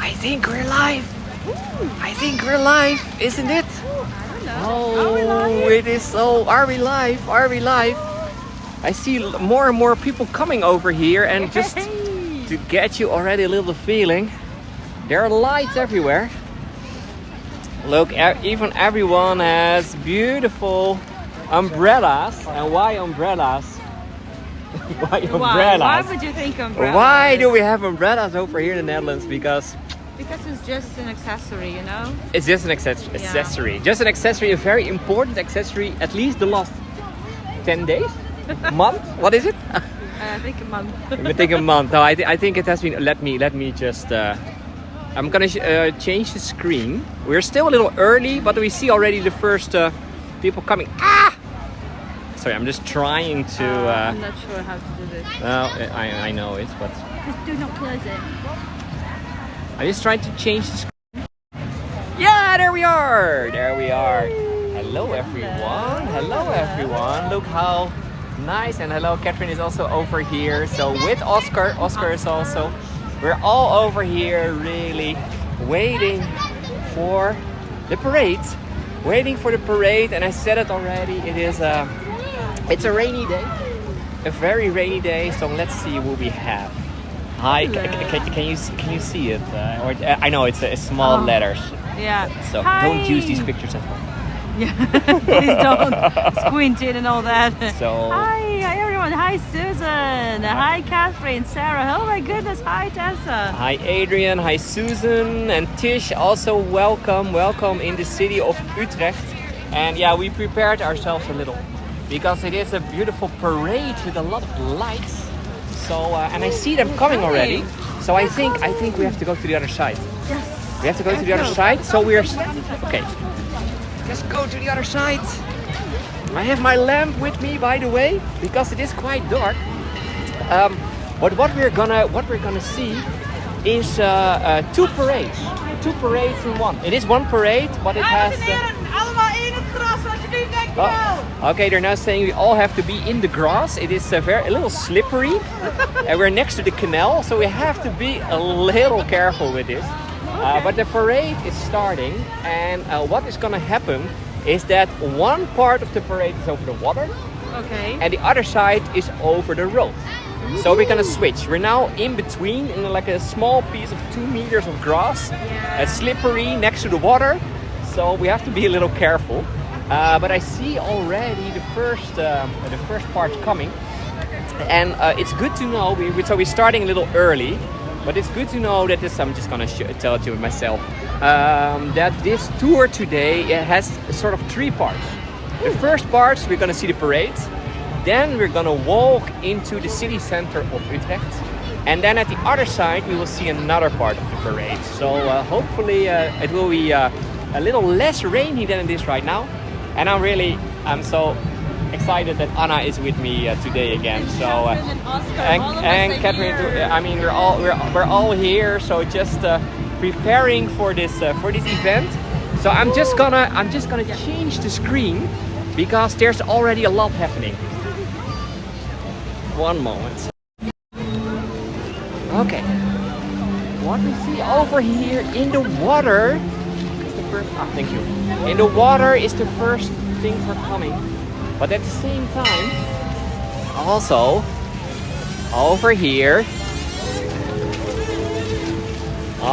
I think we're live. I think we're live, isn't it? I don't know. Oh, it is so. Are we live? Are we live? I see more and more people coming over here, and just to get you already a little feeling, there are lights everywhere. Look, even everyone has beautiful umbrellas. And why umbrellas? Why umbrellas? Why would you think umbrellas? Why do we have umbrellas over here in the Netherlands? Because it's just an accessory, you know? it's just an accessory. Just an accessory, a very important accessory, at least the last 10 days? Month? What is it? I think a month. I think a month. No, I think it has been. Let me just. I'm gonna change the screen. We're still a little early, but we see already the first people coming. Ah! Sorry, I'm just trying to. I'm not sure how to do this. No, I know it, but Just do not close it. I'm just trying to change the screen. Yeah, there we are. There we are. Hello everyone. Hello everyone. Look how nice, and hello, Catherine is also over here. So with Oscar is also. We're all over here, really waiting for the parade. Waiting for the parade, and I said it already. It's a rainy day, a very rainy day. So let's see what we have. Hi, can you see it? I know it's small letters. Yeah. So Hi. don't use these pictures at home. Yeah. Please don't squint in and all that. So. Hi everyone. Hi Susan. Hi Catherine. Sarah. Oh my goodness. Hi Tessa. Hi Adrian, hi Susan, and Tish, also welcome in the city of Utrecht. And yeah, we prepared ourselves a little because it is a beautiful parade with a lot of lights. So and I see them coming already. So I think we have to go to the other side. Yes. We have to go to the other side. So we're okay. Let's go to the other side. I have my lamp with me, by the way, because it is quite dark. But what we're gonna see is two parades in one. It is one parade, but it has. Okay, they're now saying we all have to be in the grass. It is a little slippery, and we're next to the canal, so we have to be a little careful with this. But the parade is starting, and what is gonna happen is that one part of the parade is over the water, Okay. and the other side is over the road. So we're gonna switch. We're now in between, in like a small piece of 2 meters of grass. It's slippery next to the water, so we have to be a little careful. But I see already the first part coming, and it's good to know. So we're starting a little early. But it's good to know that this, I'm just gonna tell it to myself, that this tour today has sort of 3 parts. The first part, we're gonna see the parade. Then we're gonna walk into the city center of Utrecht. And then at the other side, we will see another part of the parade. So hopefully it will be a little less rainy than it is right now. And I'm so excited that Anna is with me today again. So and Catherine, I mean we're all here. So just preparing for this event. So I'm just gonna change the screen because there's already a lot happening. One moment. Okay. What we see over here in the water is the first. Thank you. In the water is the first things are coming. But at the same time, also over here.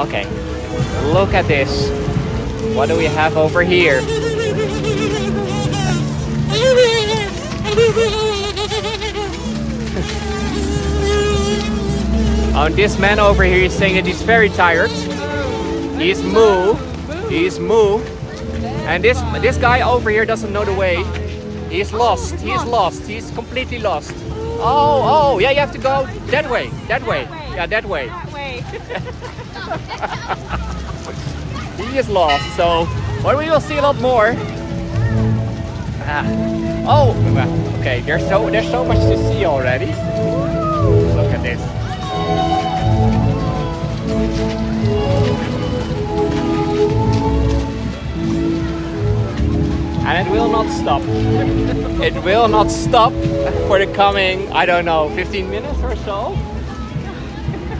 Okay, look at this. What do we have over here? Oh, this man over here is saying that he's very tired. He's moo. And this guy over here doesn't know the way. He's lost. He's completely lost. Oh, yeah, you have to go that way. Yeah, that way. He is lost, so but we will see a lot more. Oh, okay, there's so much to see already. Look at this. And it will not stop. It will not stop for the coming, I don't know, 15 minutes or so.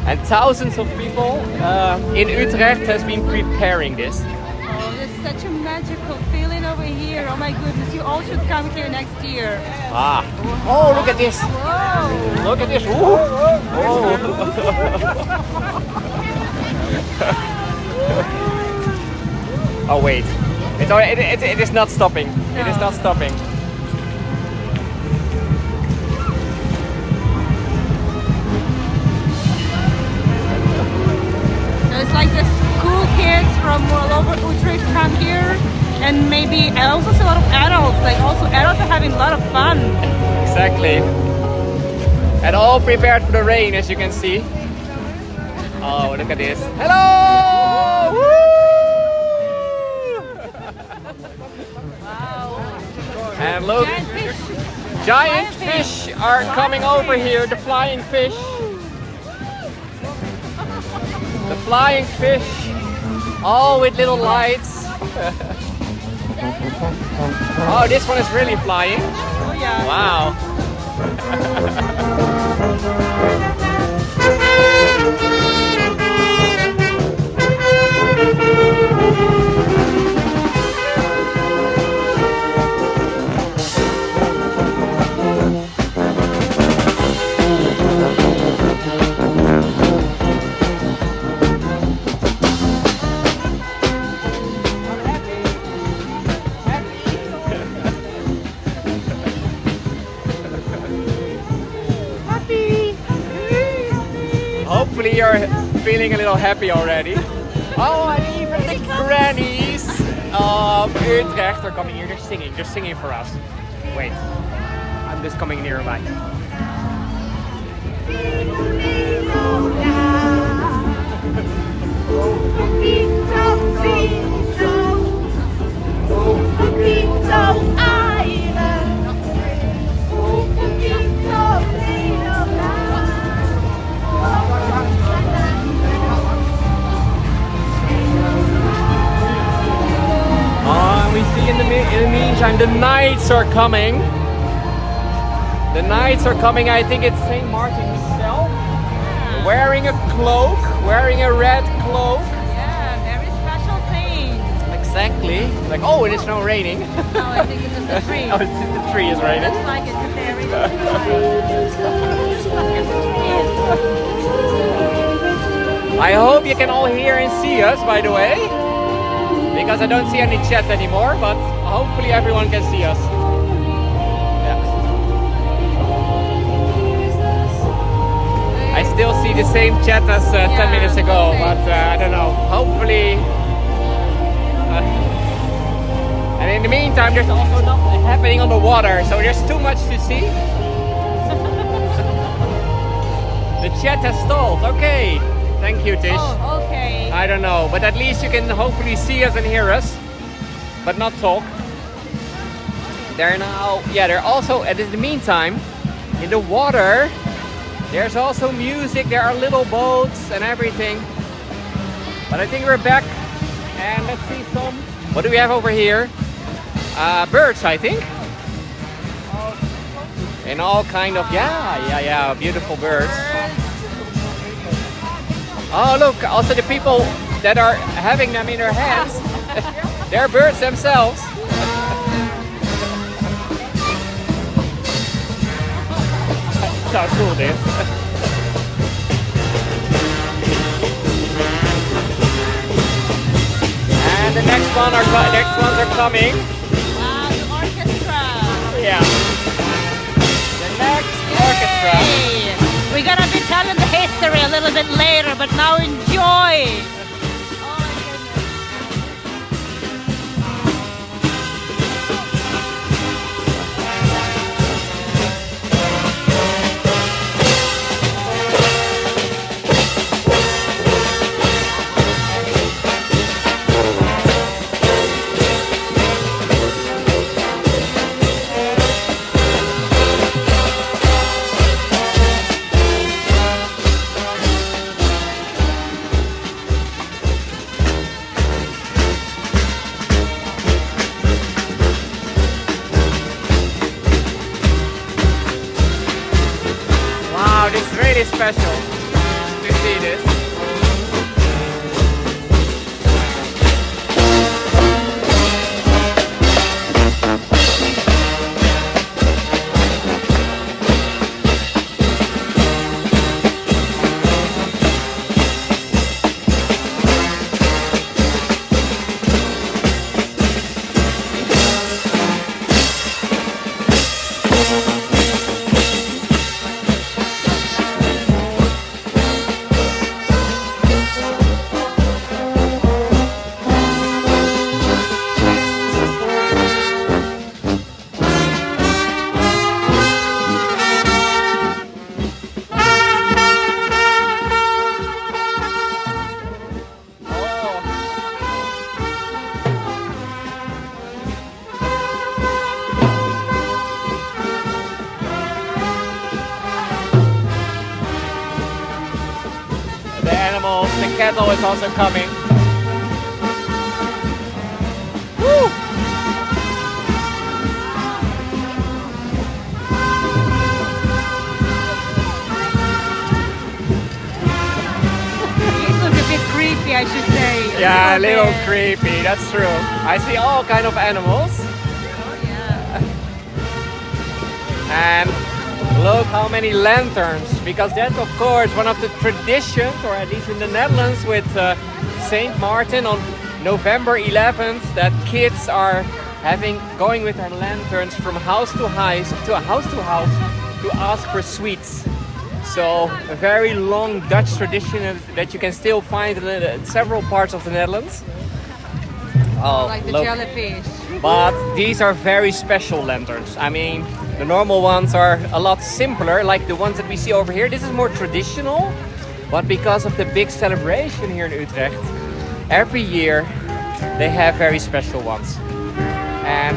And thousands of people in Utrecht has been preparing this. Oh, it's such a magical feeling over here. Oh my goodness, you all should come here next year. Ah. Oh, look at this. Whoa. Look at this. Ooh. Oh. Oh wait. It is not stopping. No. It is not stopping. It's like the school kids from all over Utrecht come here, and maybe I also see a lot of adults. Like also adults are having a lot of fun. Exactly. And all prepared for the rain, as you can see. Oh, look at this. Hello! Woo! Wow. And look, Giant fish. giant fish are coming over here. The flying fish. The flying fish, all with little lights. Oh, this one is really flying. Oh yeah. Wow. Hopefully you're feeling a little happy already. Oh, and even the grannies of Utrecht are coming here. They're singing for us. Wait, I'm just coming nearby. We see in the meantime the knights are coming. The knights are coming. I think it's Saint Martin himself, wearing a cloak, wearing a red cloak. Yeah, very special thing. Exactly. Like, oh, it is now raining. No, I think it's just the tree. Oh, the tree is raining. Looks like it's very I hope you can all hear and see us, by the way, because I don't see any chat anymore, but hopefully everyone can see us. Yeah. I still see the same chat as 10 minutes ago, but I don't know. Hopefully. And in the meantime, there's also nothing happening on the water, so there's too much to see. The chat has stalled. Okay. Thank you, Tish. Oh, okay. I don't know, but at least you can hopefully see us and hear us, but not talk. They're now, they're also, and in the meantime, in the water, there's also music, there are little boats and everything. But I think we're back, and let's see some, what do we have over here? Birds, I think. And all kind of, beautiful birds. Oh look, also the people that are having them in their hands, they're birds themselves. How cool this. And the next ones are coming. Wow, the orchestra. Yeah. The next orchestra. Yay. We're gonna be telling the history a little bit later, but now enjoy! metal is also coming. Woo! These look a bit creepy, I should say. Yeah, a little bit. creepy, that's true. I see all kind of animals. Yeah. And look how many lanterns, because that's of course one of the traditions, or at least in the Netherlands with Saint Martin on November 11th, that kids are going with their lanterns from house to house to ask for sweets. So a very long Dutch tradition that you can still find in several parts of the Netherlands. Oh, Like the look. jellyfish. But these are very special lanterns. I mean, the normal ones are a lot simpler, like the ones that we see over here. This is more traditional, but because of the big celebration here in Utrecht, every year they have very special ones. And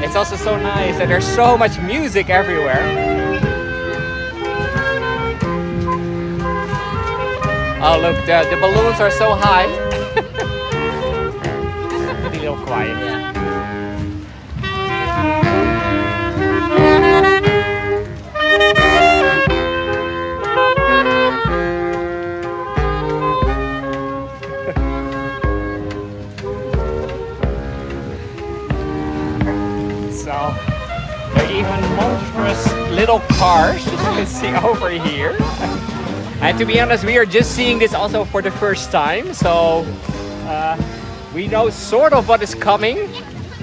it's also so nice that there's so much music everywhere. Oh look, the balloons are so high. Be a little quiet. So there are even monstrous little cars, as you can see over here. And to be honest, we are just seeing this also for the first time, so we know sort of what is coming.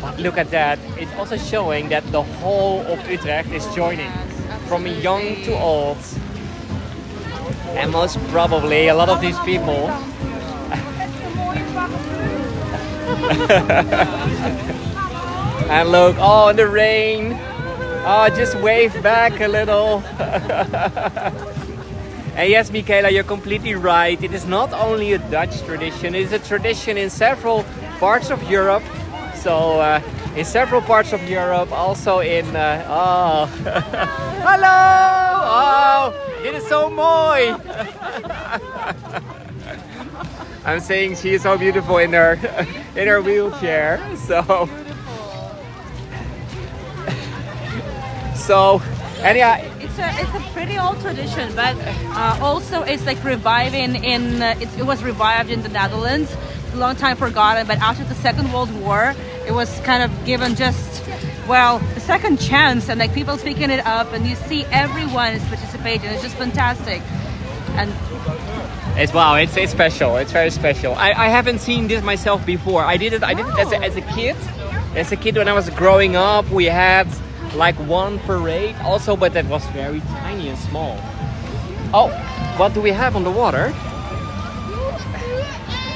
But look at that, it's also showing that the whole of Utrecht is joining, from young to old. And most probably a lot of these people and look, oh, in the rain. Oh, just wave back a little. And yes, Michaela, you're completely right. It is not only a Dutch tradition, it is a tradition in several parts of Europe. So, in several parts of Europe, also in... oh, hallo! Oh, dit is zo mooi! I'm saying she is so beautiful in her wheelchair. So, and yeah, It's a pretty old tradition, but also it's like reviving it was revived in the Netherlands, a long time forgotten, but after the Second World War, it was kind of given just, well, a second chance, and like people picking it up, and you see everyone is participating. It's just fantastic. And it's special. It's very special. I haven't seen this myself before. I did it as a kid. As a kid, when I was growing up, we had like one parade also, but that was very tiny and small. Oh, what do we have on the water?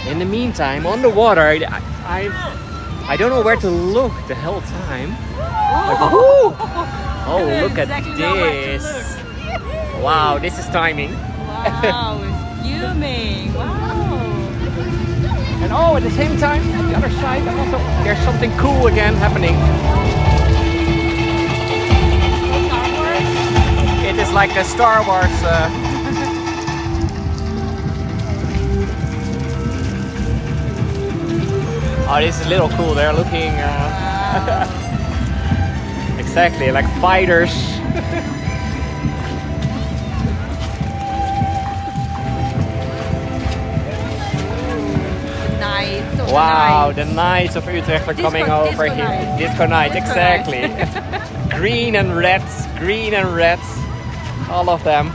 In the meantime, on the water, I don't know where to look the whole time. Oh, look at this. Wow, this is timing. wow, it's fuming. Wow. And oh, at the same time, at the other side, there's something cool again happening. It is like a Star Wars. Oh, this is a little cool. They're looking exactly like fighters. Knights of Wow, the the Knights of Utrecht are coming Disco- over disco here. night. Disco night, Disco exactly. Green and reds, all of them.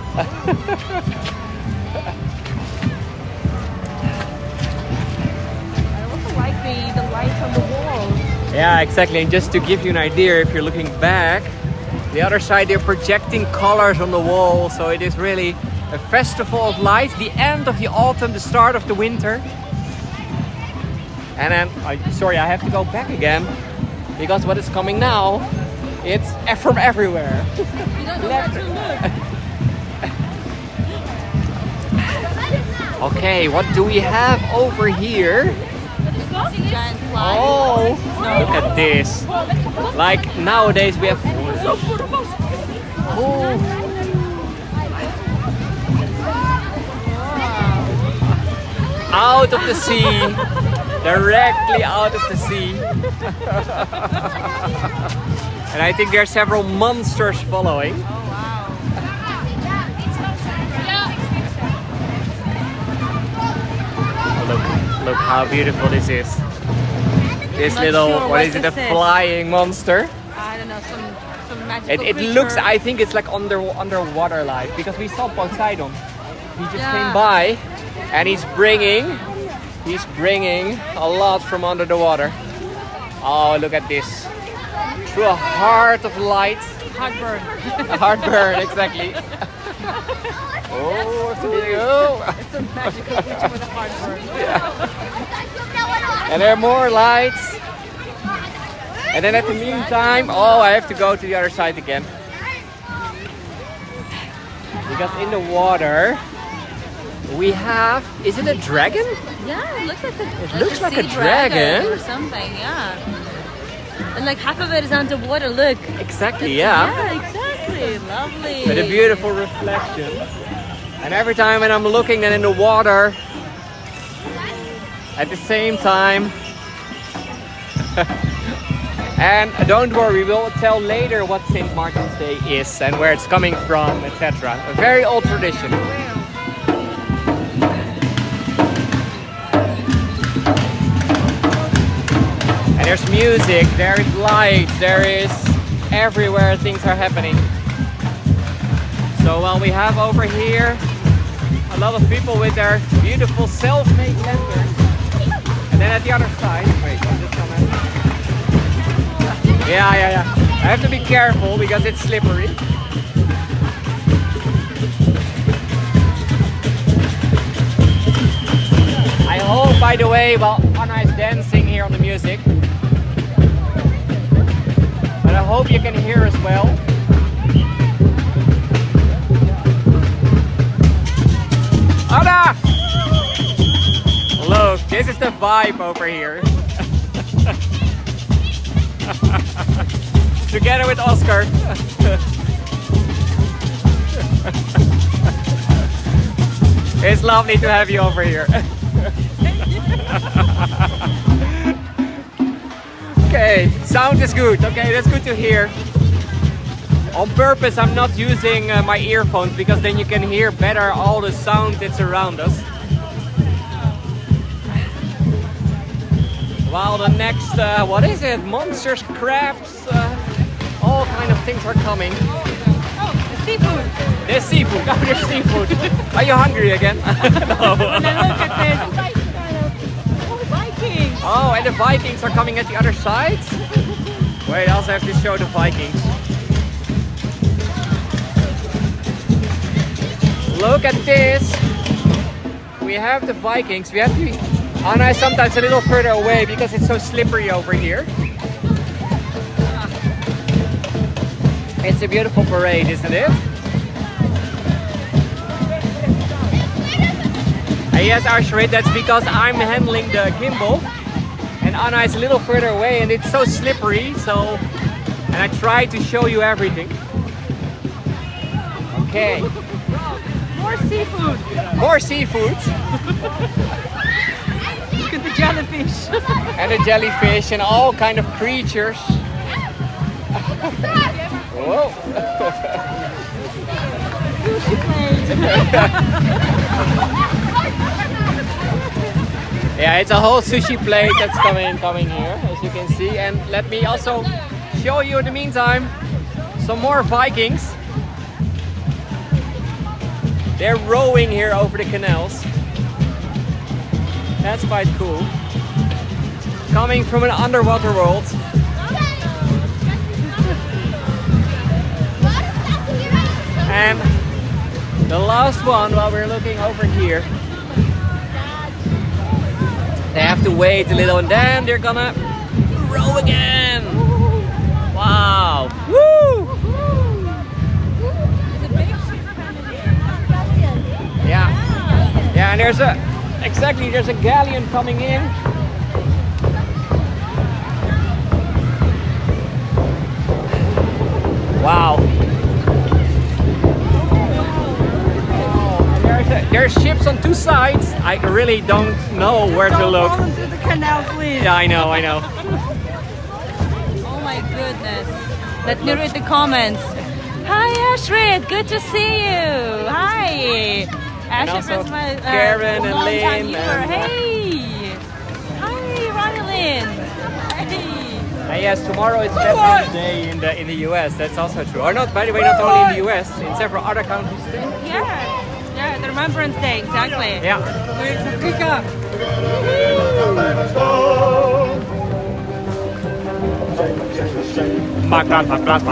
I also like the lights on the wall. Yeah, exactly. And just to give you an idea, if you're looking back, the other side they're projecting colors on the wall, so it is really a festival of lights, the end of the autumn, the start of the winter. And then, sorry, I have to go back again, because what is coming now, it's from everywhere. You don't know where to look. Okay, what do we have over here? Giant fly. Oh, look at this. Like nowadays we have... out of the sea. Directly out of the sea. And I think there are several monsters following. Oh wow. Look how beautiful this is. This not little, sure what what is it, a this is. flying monster? I don't know, some magical It creature. looks, I think it's like underwater life, because we saw Poseidon. He just Yeah. came by and he's bringing a lot from under the water. Oh, look at this. Through a heart of light. Heartburn. A heartburn, exactly. Oh, there you go. It's a magical creature with a heartburn. And there are more lights. And then at the meantime, oh, I have to go to the other side again. Because in the water, we have, is it a dragon? Yeah, it looks like looks like a sea dragon. or something. Yeah. And like half of it is underwater. Look. Exactly, yeah. Yeah, exactly. Lovely. With a beautiful reflection. And every time when I'm looking then in the water, at the same time, and don't worry, we will tell later what St. Martin's Day is and where it's coming from, etc. A very old tradition. And there's music, there is light, there is everywhere things are happening. So while we have over here a lot of people with their beautiful self-made lanterns, and then at the other side, wait, I'll just come in. Yeah. I have to be careful because it's slippery. I hope, by the way, while Anna is dancing here on the music, but I hope you can hear as well. Anna! Look, this is the vibe over here. Together with Oscar. It's lovely to have you over here. Okay, sound is good. Okay, that's good to hear. On purpose, I'm not using my earphones because then you can hear better all the sound that's around us. While the next, what is it? Monsters, crabs, all kind of things are coming. Oh, the seafood. There's seafood. Oh, there's seafood. Are you hungry again? No. When I look at this, oh, Vikings. Oh, and the Vikings are coming at the other side? Wait, I also have to show the Vikings. Look at this. We have the Vikings. We have to be... Anna is sometimes a little further away because it's so slippery over here. It's a beautiful parade, isn't it? And yes, Arshrit, that's because I'm handling the gimbal. And Anna is a little further away and it's so slippery, so... And I try to show you everything. Okay. More seafood. More seafood. Look at the jellyfish. And the jellyfish and all kind of creatures. Whoa. Yeah, it's a whole sushi plate that's coming here, as you can see. And let me also show you in the meantime some more Vikings. They're rowing here over the canals. That's quite cool. Coming from an underwater world. And the last one, while we're looking over here, they have to wait a little and then they're gonna row again. Wow. Woo! Yeah. Yeah, and there's a galleon coming in. Wow. Oh, and there's There's ships on two sides. I really don't know where to look. Don't fall into the canal, please. Yeah, I know. Oh my goodness. Let me read the comments. Hi Ashrid, good to see you. Hi. Ashrid is my Karen and long-time Lynn. viewer. Hey. Hi, Ryan. Hey. Yes, tomorrow is Veterans Day in the US. That's also true. Or not, by the way, not only in the US, in several other countries too. Yeah, the Remembrance Day, exactly. Ja. Maak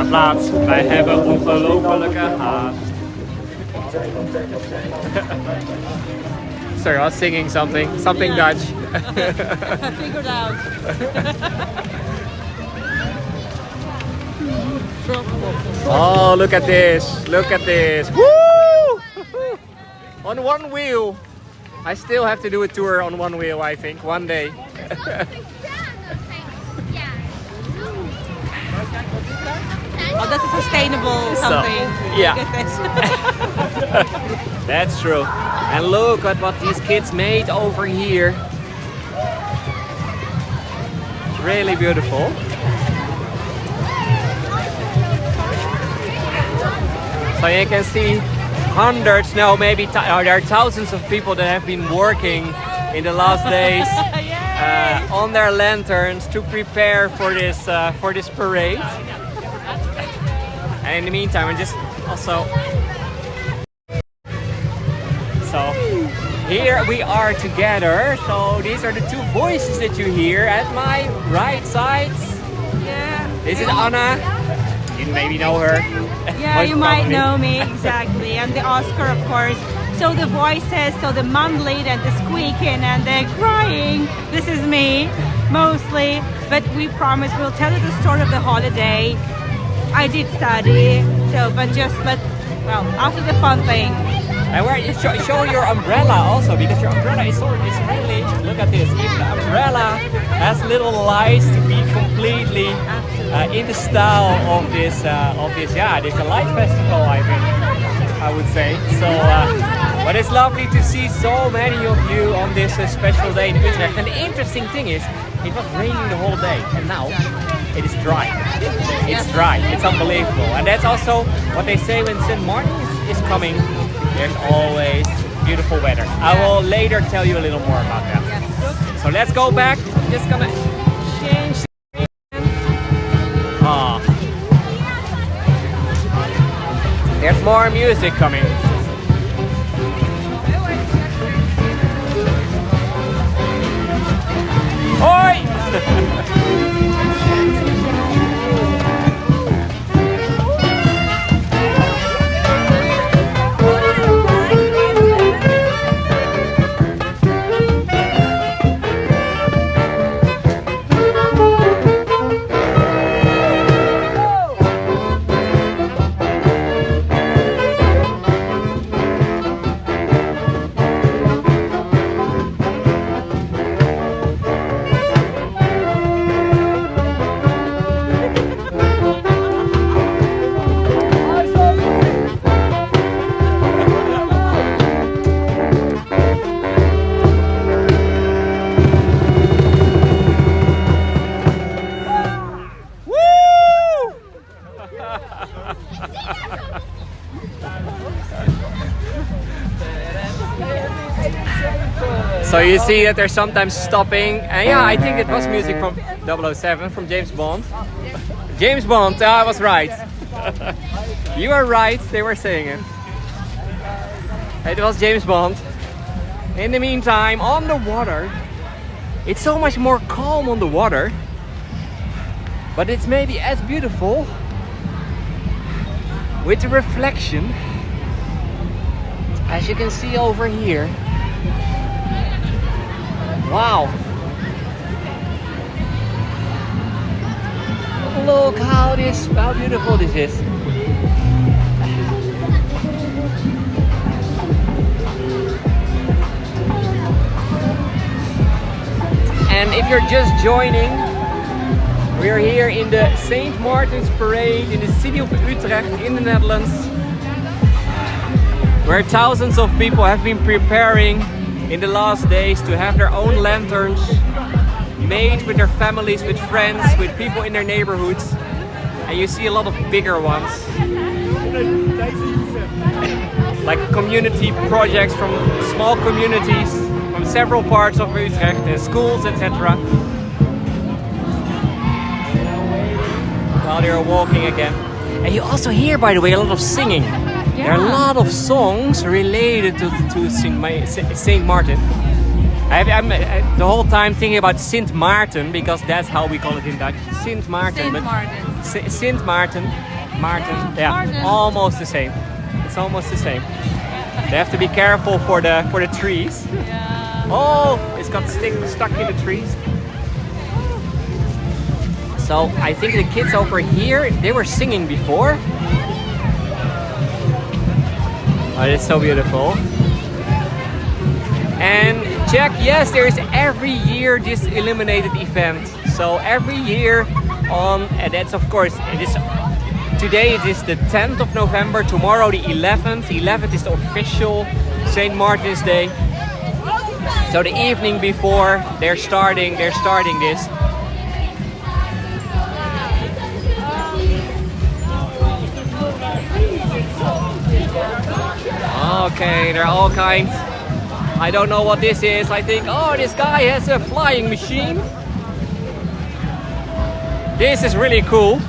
plaats. Wij hebben ongelofelijke haast. Sorry, I was singing something Dutch. Figured out. Oh, look at this. Woo! On one wheel. I still have to do a tour on one wheel, I think, one day. Oh, that's a sustainable something. Yeah. Look at this. That's true. And look at what these kids made over here. It's really beautiful. So you can see hundreds, no, maybe there are thousands of people that have been working in the last days on their lanterns to prepare for this parade. And in the meantime, I'm just also. So here we are together. So these are the two voices that you hear at my right side. Yeah. This is Anna. You maybe know her. Yeah, you might know me, exactly. And the Oscar, of course. So the voices, so the mumbling and the squeaking and the crying, this is me, mostly. But we promise we'll tell you the story of the holiday. I did study, well, after the fun thing. And where you show your umbrella also, because your umbrella is really, look at this. Even the umbrella has little lights to be completely in the style of this light festival, I would say. So, but it's lovely to see so many of you on this special day in Utrecht. And the interesting thing is, it was raining the whole day, and now it is dry. It's dry. It's unbelievable. And that's also what they say when St. Martin is coming. There's always beautiful weather. I will later tell you a little more about that. Yes. So let's go back. I'm just gonna change. There's more music coming. Hoi! So you see that they're sometimes stopping, and yeah, I think it was music from 007, from James Bond. James Bond, I was right. You are right, they were saying it. It was James Bond. In the meantime, on the water, it's so much more calm on the water, but it's maybe as beautiful with the reflection, as you can see over here. Wow! Look how beautiful this is. And if you're just joining, we are here in the St. Martin's Parade in the city of Utrecht in the Netherlands. where thousands of people have been preparing in the last days to have their own lanterns made with their families, with friends, with people in their neighborhoods. And you see a lot of bigger ones. Like community projects from small communities from several parts of Utrecht and schools, etc. While they're walking again. And you also hear, by the way, a lot of singing. There are a lot of songs related to Saint Martin. I'm the whole time thinking about Sint Maarten because that's how we call it in Dutch. Sint Maarten. Saint Martin. Sint Maarten. Martin. Yeah, Martin. almost the same. It's almost the same. They have to be careful for the trees. Yeah. Oh, it's got stuck in the trees. So I think the kids over here, they were singing before. Oh, it's so beautiful. And check, yes, there is every year this Illuminated event. So every year and that's of course, today it is the 10th of November, tomorrow the 11th. 11th is the official St. Martin's Day. So the evening before they're starting this. Okay, they're all kinds. I don't know what this is. I think, oh, this guy has a flying machine. This is really cool.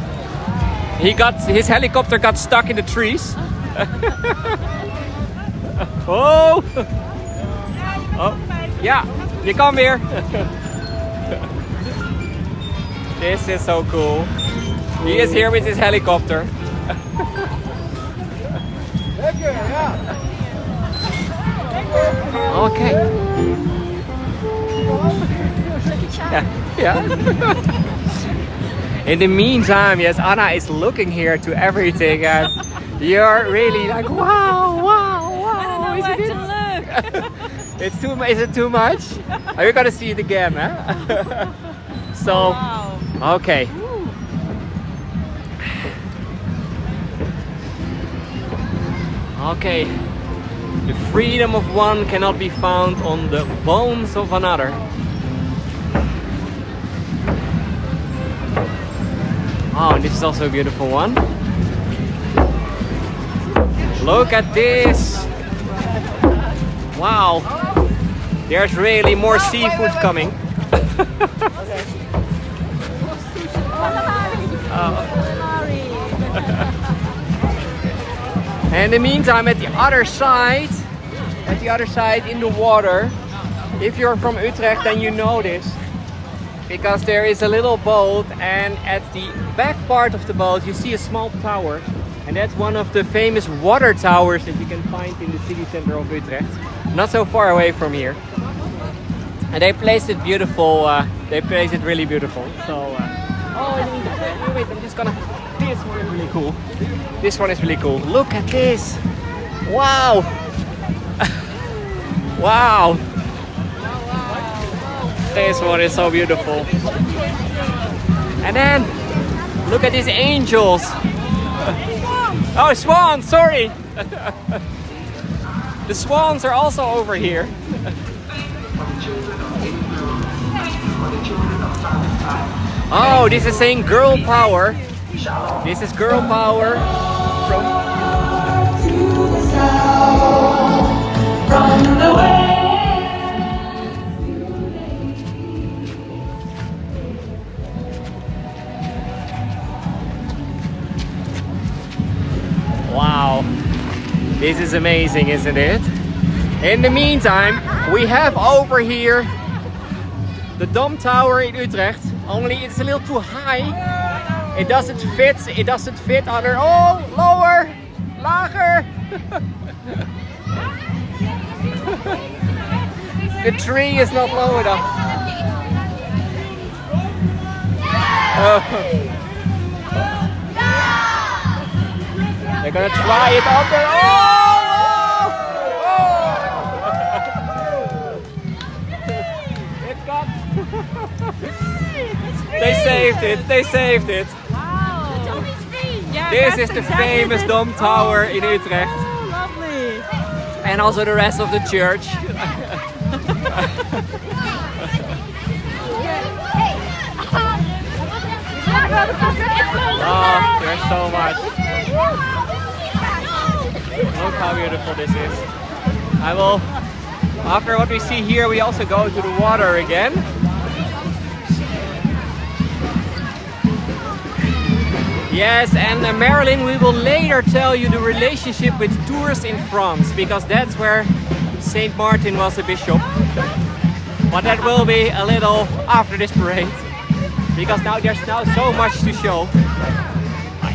His helicopter got stuck in the trees. Oh! Oh, yeah, you come here. This is so cool. He is here with his helicopter. Okay. Yeah. In the meantime, yes, Anna is looking here to everything, and you're really like, wow, wow, wow. I don't know where to look. It's too. Is it too much? Are you gonna see it again, huh? So, Wow. okay. Okay. The freedom of one cannot be found on the bones of another. Oh, and this is also a beautiful one. Look at this. Wow. There's really more seafood coming. And in the meantime, at the other side in the water, if you're from Utrecht, then you know this. Because there is a little boat, and at the back part of the boat you see a small tower. And that's one of the famous water towers that you can find in the city center of Utrecht. Not so far away from here. And they placed it beautiful, they placed it really beautiful. So, wait, I'm just gonna... This one is really cool. This one is really cool. Look at this. Wow. Wow. This one is so beautiful. And then, look at these angels. Oh, swans, sorry. The swans are also over here. Oh, this is saying girl power. This is girl power from the west. Wow, this is amazing, isn't it? In the meantime, we have over here the Dom Tower in Utrecht. Only it's a little too high. It doesn't fit under. Oh, lower, lager. The tree is not low enough. They're gonna try it up there. It got. They saved it. They saved it. Wow. Yeah, This is the famous Dom Tower in Utrecht. Oh, lovely. and also the rest of the church. Oh, there's so much. Look how beautiful this is. After what we see here, we also go to the water again. Yes, and Marilyn, we will later tell you the relationship with Tours in France, because that's where Saint Martin was the bishop. But that will be a little after this parade, because there's so much to show.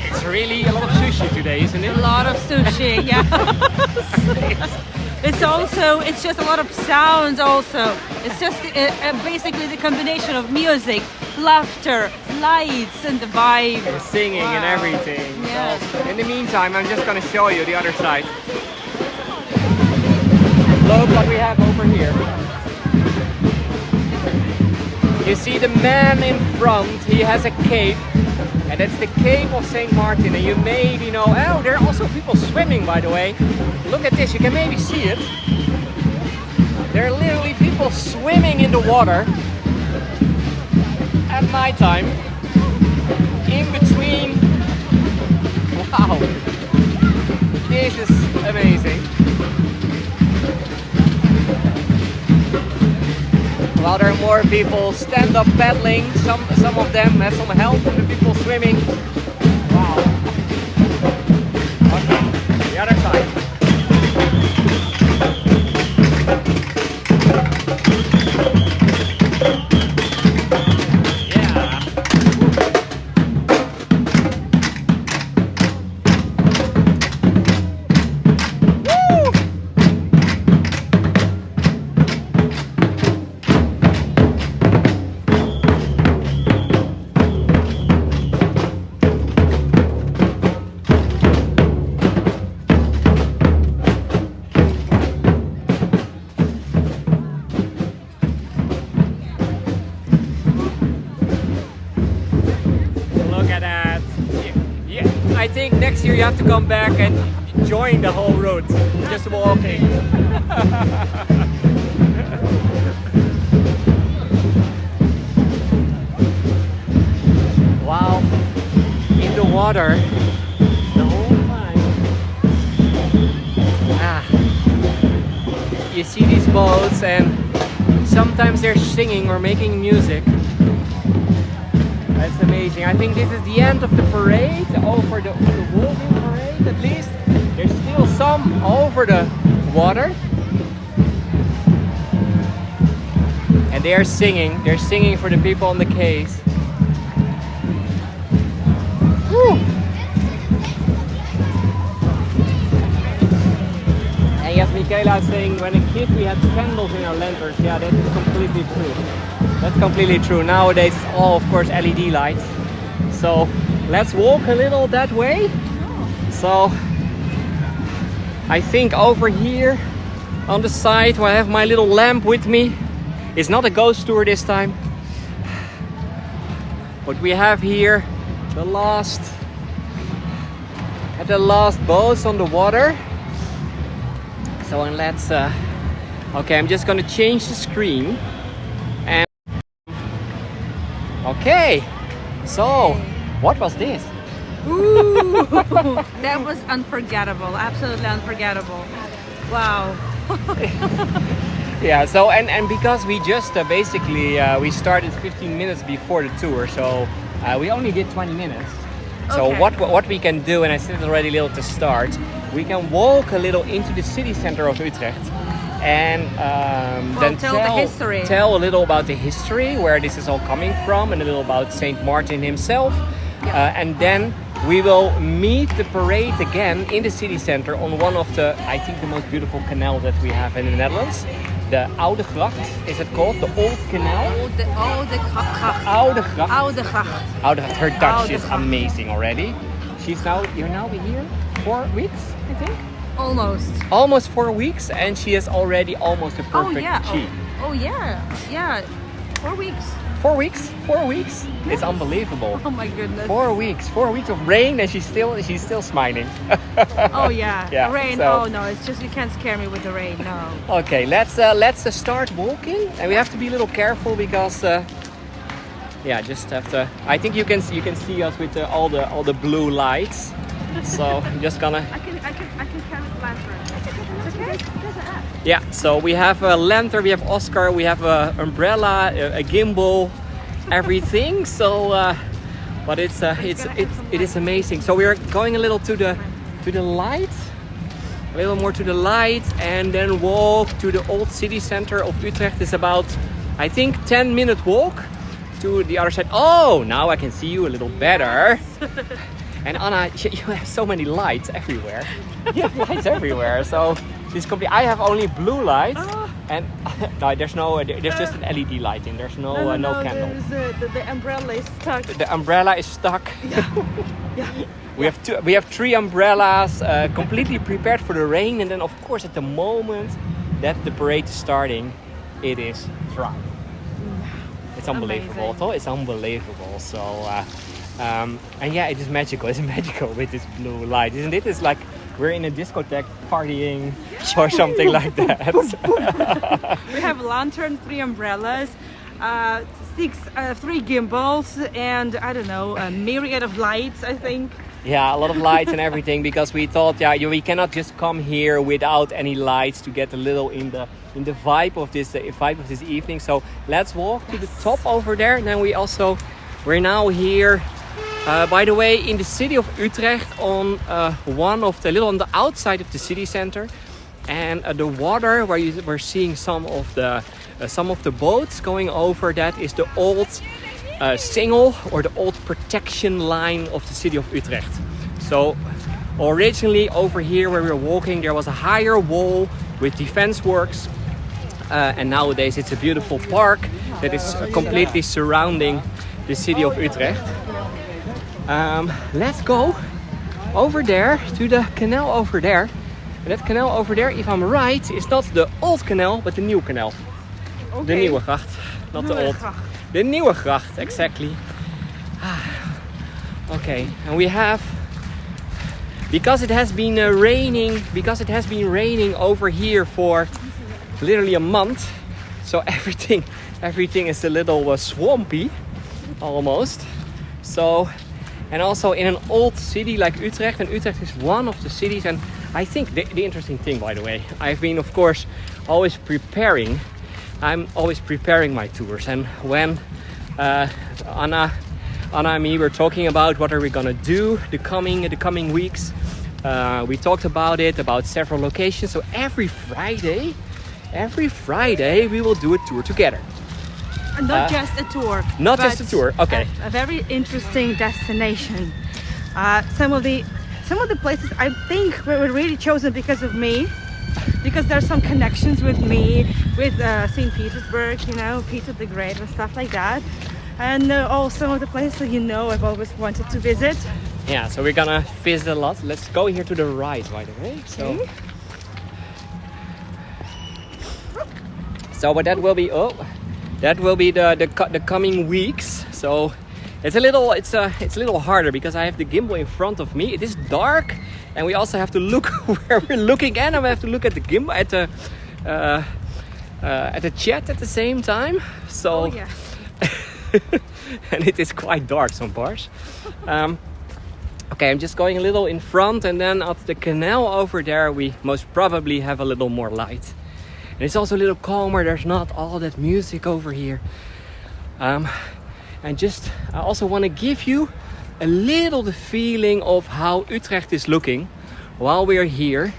It's really a lot of sushi today, isn't it? A lot of sushi, yeah. It's just a lot of sounds also. It's just basically the combination of music, laughter, lights, and the vibe. And singing and everything. Yes. So, in the meantime, I'm just going to show you the other side. Look what we have over here. You see the man in front, he has a cape. And that's the Cape of St. Martin, and you maybe know, oh, there are also people swimming, by the way. Look at this, you can maybe see it. There are literally people swimming in the water at night time, in between. Wow, this is amazing. While there are more people stand-up paddling, some of them have some help from the people swimming. Wow. Okay, the other side. I think next year you have to come back and join the whole route, just walking. Wow, in the water the whole time. You see these boats, and sometimes they're singing or making music. That's amazing. I think this is the end of the parade, over the walking parade at least. There's still some over the water. And they're singing for the people on the quays. Woo. And yes, Michaela saying when a kid we had candles in our lanterns. Yeah, that is completely true. That's completely true. Nowadays it's all, of course, LED lights. So let's walk a little that way. So I think over here on the side where I have my little lamp with me, it's not a ghost tour this time. What we have here, the last boats on the water. So and let's okay, I'm just gonna change the screen. And okay, so what was this? Ooh, that was unforgettable, absolutely unforgettable. Wow. Yeah, so and because we just basically we started 15 minutes before the tour, so we only did 20 minutes. So Okay. what we can do, and I said it already a little to start, we can walk a little into the city center of Utrecht and then tell the history. Tell a little about the history, where this is all coming from, and a little about Saint Martin himself. And then we will meet the parade again in the city center on one of the, I think, the most beautiful canal that we have in the Netherlands. The Oude Gracht, is it called? The Old Canal? Oude Gracht. Oude Gracht. Oude Gracht. Oude Gracht. Her Dutch Oude is Gracht. amazing already. You're now here 4 weeks, I think? Almost. Almost 4 weeks, and she is already almost a perfect Oh yeah. G. Oh yeah. Yeah. 4 weeks. 4 weeks? 4 weeks? It's unbelievable. Oh my goodness. 4 weeks. 4 weeks of rain, and she's still smiling. Oh yeah. Yeah, Rain. so- Oh no, it's just you can't scare me with the rain. No. Okay, let's start walking, and we have to be a little careful because yeah, just have to. I think you can see us with all the blue lights. So I'm just gonna. I can carry the lantern. It's okay. There's an app. Yeah. So we have a lantern, we have Oscar, we have a umbrella, a gimbal, everything. So, but it is amazing. So we are going a little to the light, a little more to the light, and then walk to the old city center of Utrecht. It's about, I think, 10-minute walk to the other side. Oh, now I can see you a little better. And Anna, you have so many lights everywhere. You have lights everywhere. So this complete. I have only blue lights, and no, there's just an LED lighting. There's no candle. The umbrella is stuck. The umbrella is stuck. Yeah. We have 3 umbrellas completely prepared for the rain, and then of course at the moment that the parade is starting, it is dry. It's unbelievable. Amazing. It's unbelievable. So and yeah, it is magical. It's magical with this blue light, isn't it? It's like we're in a discotheque partying or something like that. We have lantern, 3 umbrellas, 3 gimbals, and I don't know, a myriad of lights, I think. Yeah, a lot of lights and everything, because we thought, we cannot just come here without any lights to get a little in the vibe of this evening. So let's walk to the top over there, and then we're now here. By the way, in the city of Utrecht, on on the outside of the city center, and the water where we're seeing some of the boats going over. That is the old single or the old protection line of the city of Utrecht. So originally over here where we were walking, there was a higher wall with defense works, and nowadays it's a beautiful park that is completely surrounding the city of Utrecht. Let's go over there to the canal over there. And that canal over there, if I'm right, is not the old canal, but the new canal. Okay. The Nieuwe Gracht, not the old. The Nieuwe Gracht, exactly. Okay, and we have, because it has been raining over here for literally a month, so everything is a little swampy, almost. So, and also in an old city like Utrecht, and Utrecht is one of the cities, and I think the interesting thing, by the way, I've been, of course, I'm always preparing my tours, and when Anna and me were talking about what are we gonna do the coming weeks, we talked about several locations. So every Friday we will do a tour together. Not just a tour. Not just a tour. Okay. A very interesting destination. Some of the places I think were really chosen because of me, because there's some connections with me, with St. Petersburg, Peter the Great and stuff like that. And all some of the places I've always wanted to visit. Yeah, so we're gonna visit a lot. Let's go here to the right, by the way. But that will be the coming weeks. So it's a little harder because I have the gimbal in front of me. It is dark, and we also have to look where we're looking, and I have to look at the gimbal at the chat at the same time. So. Oh, yeah. And it is quite dark some parts. Okay, I'm just going a little in front, and then at the canal over there we most probably have a little more light. And it's also a little calmer, there's not all that music over here. And I also want to give you a little the feeling of how Utrecht is looking while we are here.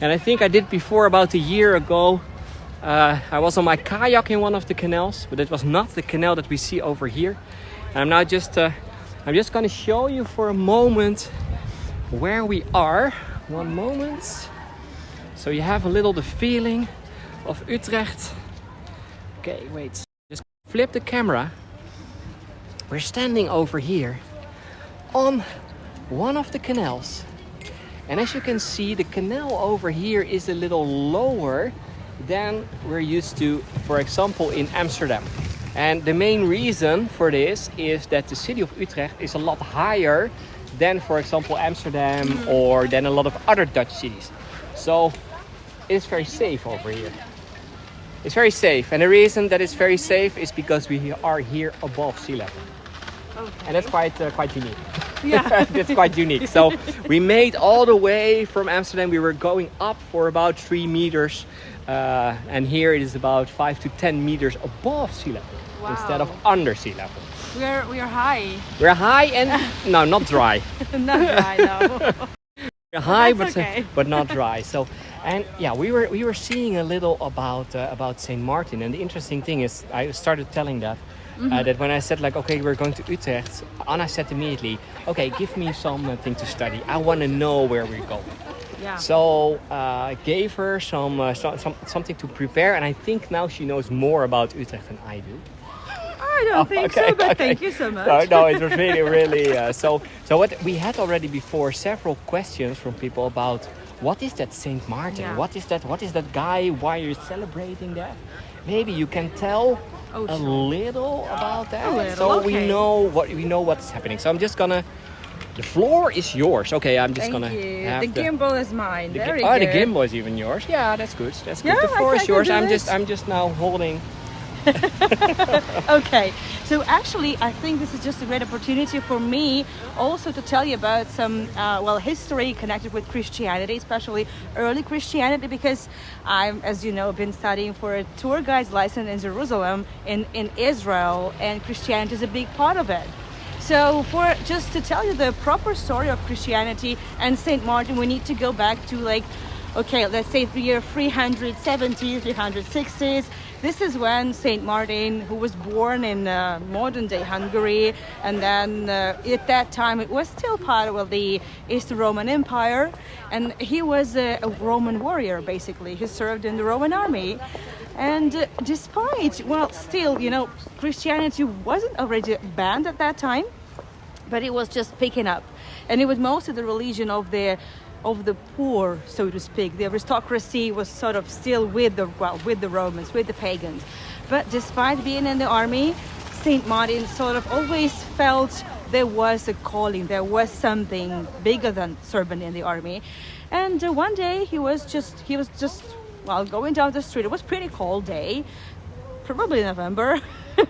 And I think I did before about a year ago. I was on my kayak in one of the canals, but it was not the canal that we see over here. And I'm now just going to show you for a moment where we are. One moment. So you have a little the feeling of Utrecht. Okay, wait. Just flip the camera. We're standing over here on one of the canals. And as you can see, the canal over here is a little lower than we're used to, for example, in Amsterdam. And the main reason for this is that the city of Utrecht is a lot higher than, for example, Amsterdam or than a lot of other Dutch cities. So it's very safe over here. It's very safe, and the reason that it's very safe is because we are here above sea level. Okay. And that's quite unique. Yeah. That's quite unique. So we made all the way from Amsterdam. We were going up for about 3 meters. And here it is about 5 to 10 meters above sea level. Wow. Instead of under sea level. We are high. We're high and no, not dry. Not dry, no. We're high, okay. but not dry. So, and yeah, we were seeing a little about Saint Martin. And the interesting thing is, I started telling that when I said like, okay, we're going to Utrecht, Anna said immediately, okay, give me something to study. I want to know where we're going. Yeah. So I gave her something to prepare, and I think now she knows more about Utrecht than I do. I don't think so, but thank you so much. No, it was really. So what we had already before several questions from people about what is that Saint Martin? Yeah. What is that guy? Why are you celebrating that? Maybe you can tell a little about that. A little, so okay. we know what's happening. So I'm just gonna. The floor is yours. Okay, I'm just gonna. Have the gimbal is mine. Very good. good. The gimbal is even yours. Yeah, that's good. That's good. Yeah, The floor I is can yours. do I'm this. just now holding. Okay, so actually I think this is just a great opportunity for me also to tell you about some history connected with Christianity, especially early Christianity, because I'm, as you know, been studying for a tour guide's license in Jerusalem in Israel, and Christianity is a big part of it. So for just to tell you the proper story of Christianity and Saint Martin, we need to go back to let's say the year 370s, 360s. This is when Saint Martin, who was born in modern day Hungary, and then at that time it was still part of the East Roman Empire, and he was a Roman warrior basically. He served in the Roman army. And despite, still, Christianity wasn't already banned at that time, but it was just picking up. And it was mostly the religion of the poor, so to speak. The aristocracy was sort of still with the Romans, with the pagans. But despite being in the army, Saint Martin sort of always felt there was a calling, there was something bigger than serving in the army. And one day he was just going down the street. It was a pretty cold day, probably November.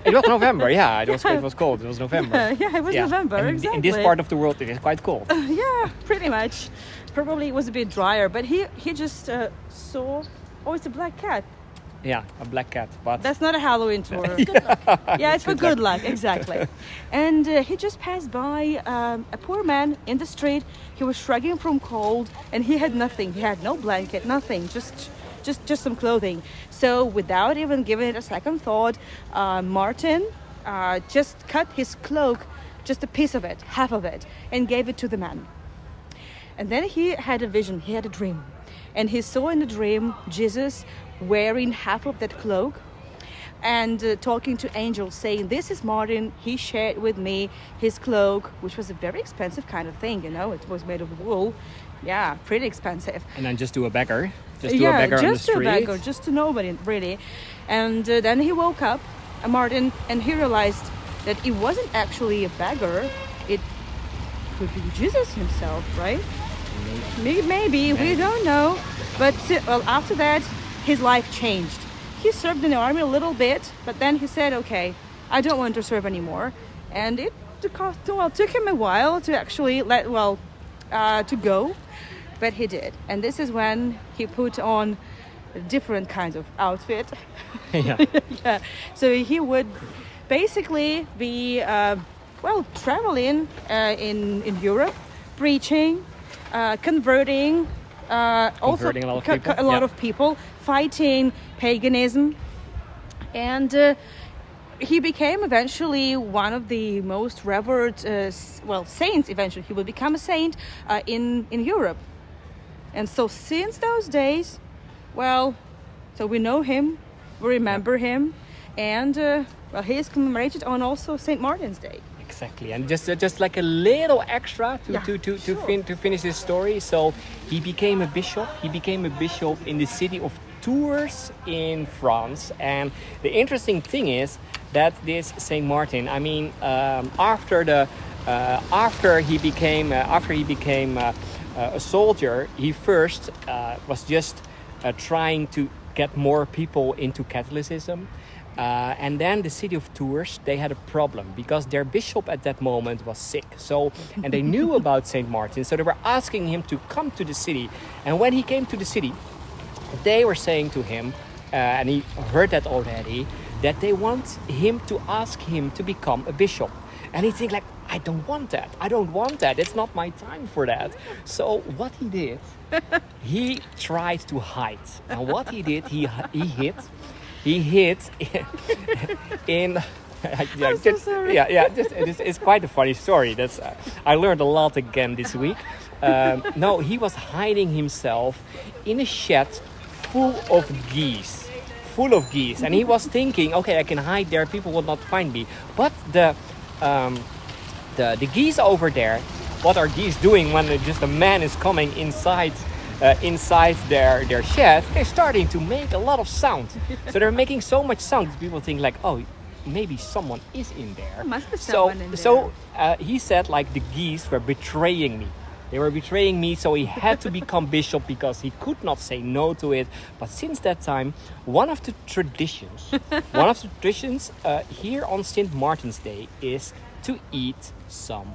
It was November, yeah. It was cold. It was November. Yeah, it was November, and exactly. in this part of the world, it is quite cold. Yeah, pretty much. Probably it was a bit drier, but he just saw. Oh, it's a black cat. Yeah, a black cat. But that's not a Halloween tour. Yeah, it's for good luck, exactly. And he just passed by a poor man in the street. He was shrugging from cold, and he had nothing. He had no blanket, nothing. Just some clothing. So without even giving it a second thought, Martin just cut his cloak, just a piece of it, half of it, and gave it to the man. And then he had a vision, he had a dream. And he saw in the dream Jesus wearing half of that cloak and talking to angels, saying, "This is Martin, he shared with me his cloak," which was a very expensive kind of thing, it was made of wool. Yeah, pretty expensive. And then just to a beggar. Just to a beggar on the street. Yeah, just to a beggar, just to nobody, really. And then he woke up, Martin, and he realized that it wasn't actually a beggar. It could be Jesus himself, right? Maybe. We don't know. But after that, his life changed. He served in the army a little bit, but then he said, okay, I don't want to serve anymore. And it took him a while to actually to go. But he did. And this is when he put on different kinds of outfit. Yeah. Yeah. So he would basically be traveling in Europe, preaching, converting a lot of people, fighting paganism, and he became eventually one of the most revered saints. Eventually he will become a saint in Europe. And so since those days, so we know him, we remember him, and he is commemorated on also St. Martin's Day. Exactly, and just like a little extra to finish this story. So he became a bishop. He became a bishop in the city of Tours in France. And the interesting thing is that this Saint Martin, I mean, after he became a soldier, he first was just trying to get more people into Catholicism. And then the city of Tours, they had a problem because their bishop at that moment was sick. So, and they knew about Saint Martin, so they were asking him to come to the city. And when he came to the city, they were saying to him, and he heard that already, that they want him to ask him to become a bishop. And he think like, I don't want that. It's not my time for that. So what he did, he tried to hide. And what he did, he hid in. I'm so sorry. It's quite a funny story. I learned a lot again this week. No, he was hiding himself in a shed full of geese, and he was thinking, okay, I can hide there. People will not find me. But the geese over there, what are geese doing when just a man is coming inside their shed? They're starting to make a lot of sound. So they're making so much sound that people think like, oh, maybe someone is in there. There must be someone in there. So he said like the geese were betraying me. They were betraying me, so he had to become bishop because he could not say no to it. But since that time, one of the traditions here on St. Martin's Day is to eat some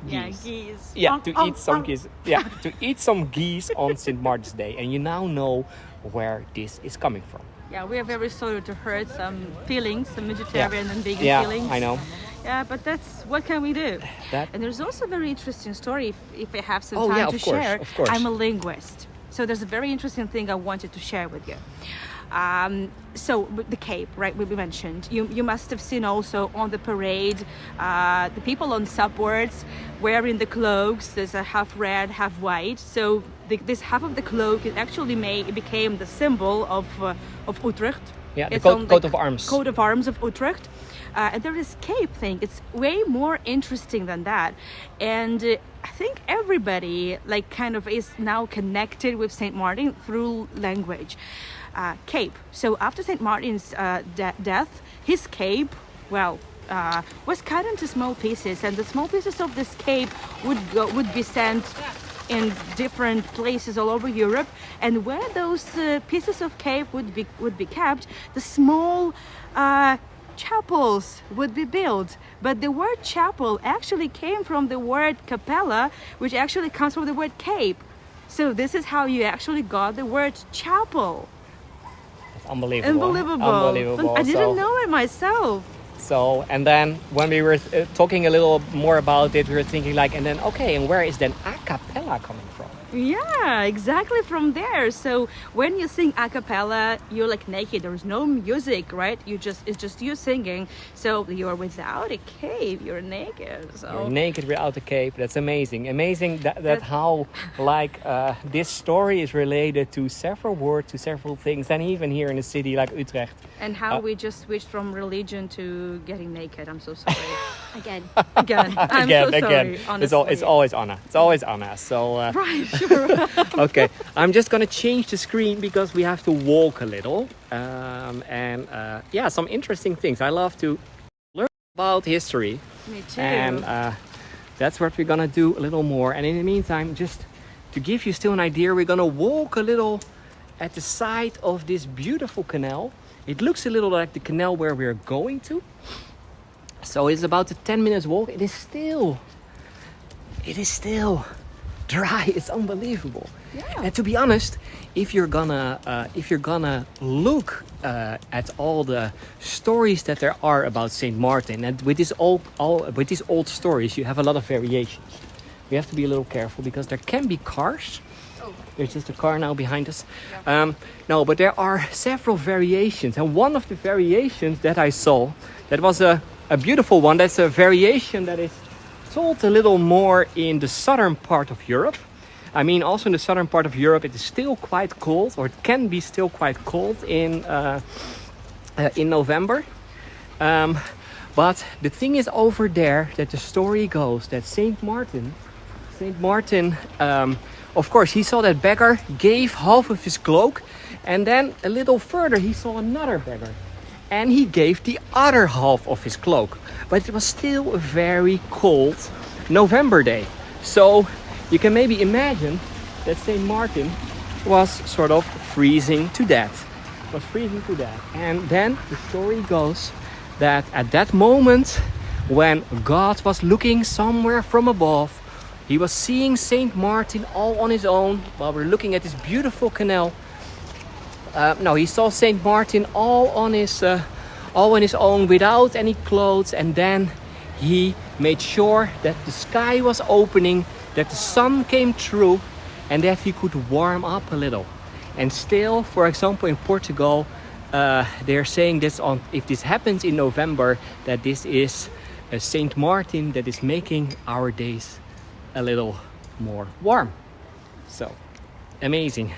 geese. Geese. Yeah, to eat some geese. Yeah, to eat some geese on St. Martin's Day. And you now know where this is coming from. Yeah, we are very sorry to hurt some feelings, some vegetarian and vegan feelings. Yeah, I know. Yeah, but what can we do? And there's also a very interesting story if I have some time to share. Of course. I'm a linguist. So there's a very interesting thing I wanted to share with you. So the Cape, right, we mentioned. You must have seen also on the parade, the people on subwards wearing the cloaks. There's a half red, half white. So this half of the cloak it became the symbol of Utrecht. Yeah, the coat of arms. Coat of arms of Utrecht. And there is Cape thing. It's way more interesting than that. And I think everybody kind of is now connected with Saint Martin through language. Cape. So after Saint Martin's death, his cape, was cut into small pieces, and the small pieces of this cape would be sent in different places all over Europe. And where those pieces of cape would be kept, the small chapels would be built. But the word chapel actually came from the word capella, which actually comes from the word cape. So this is how you actually got the word chapel. That's unbelievable. But I didn't know it myself. So, and then when we were talking a little more about it, we were thinking and where is then a cappella coming from? Yeah, exactly from there. So when you sing a cappella, you're naked. There's no music, right? It's just you singing. So you're without a cape. You're naked. So you're naked without a cape. That's amazing. Amazing that how this story is related to several words, to several things, and even here in a city like Utrecht. And how we just switched from religion to getting naked. I'm so sorry. Again. I'm so sorry. Honestly. It's always Anna. It's always Anna. So right. Sure. Okay, I'm just gonna change the screen because we have to walk a little, some interesting things. I love to learn about history. Me too. And that's what we're gonna do a little more. And in the meantime, just to give you still an idea, we're gonna walk a little at the side of this beautiful canal. It looks a little like the canal where we're going to. So it's about a 10 minutes walk. It is still dry. It's unbelievable. Yeah. And to be honest, if you're gonna look at all the stories that there are about Saint Martin, and with these old stories, you have a lot of variations. We have to be a little careful because there can be cars. There's just a car now behind us. No, but there are several variations, and one of the variations that I saw, that was a beautiful one. That's a variation that is told a little more in the southern part of Europe. I mean, also in the southern part of Europe, it is still quite cold, or it can be still quite cold in November. But the thing is over there that the story goes that Saint Martin, of course, he saw that beggar, gave half of his cloak, And then a little further he saw another beggar. And he gave the other half of his cloak. But it was still a very cold November day. So you can maybe imagine that St. Martin was sort of freezing to death. And then the story goes that at that moment, when God was looking somewhere from above, he was seeing St. Martin all on his own while we're looking at this beautiful canal. He saw St. Martin all on his own without any clothes, and then he made sure that the sky was opening, that the sun came through, and that he could warm up a little. And still, for example, in Portugal, they're saying this if this happens in November, that this is Saint Martin that is making our days a little more warm. So, amazing.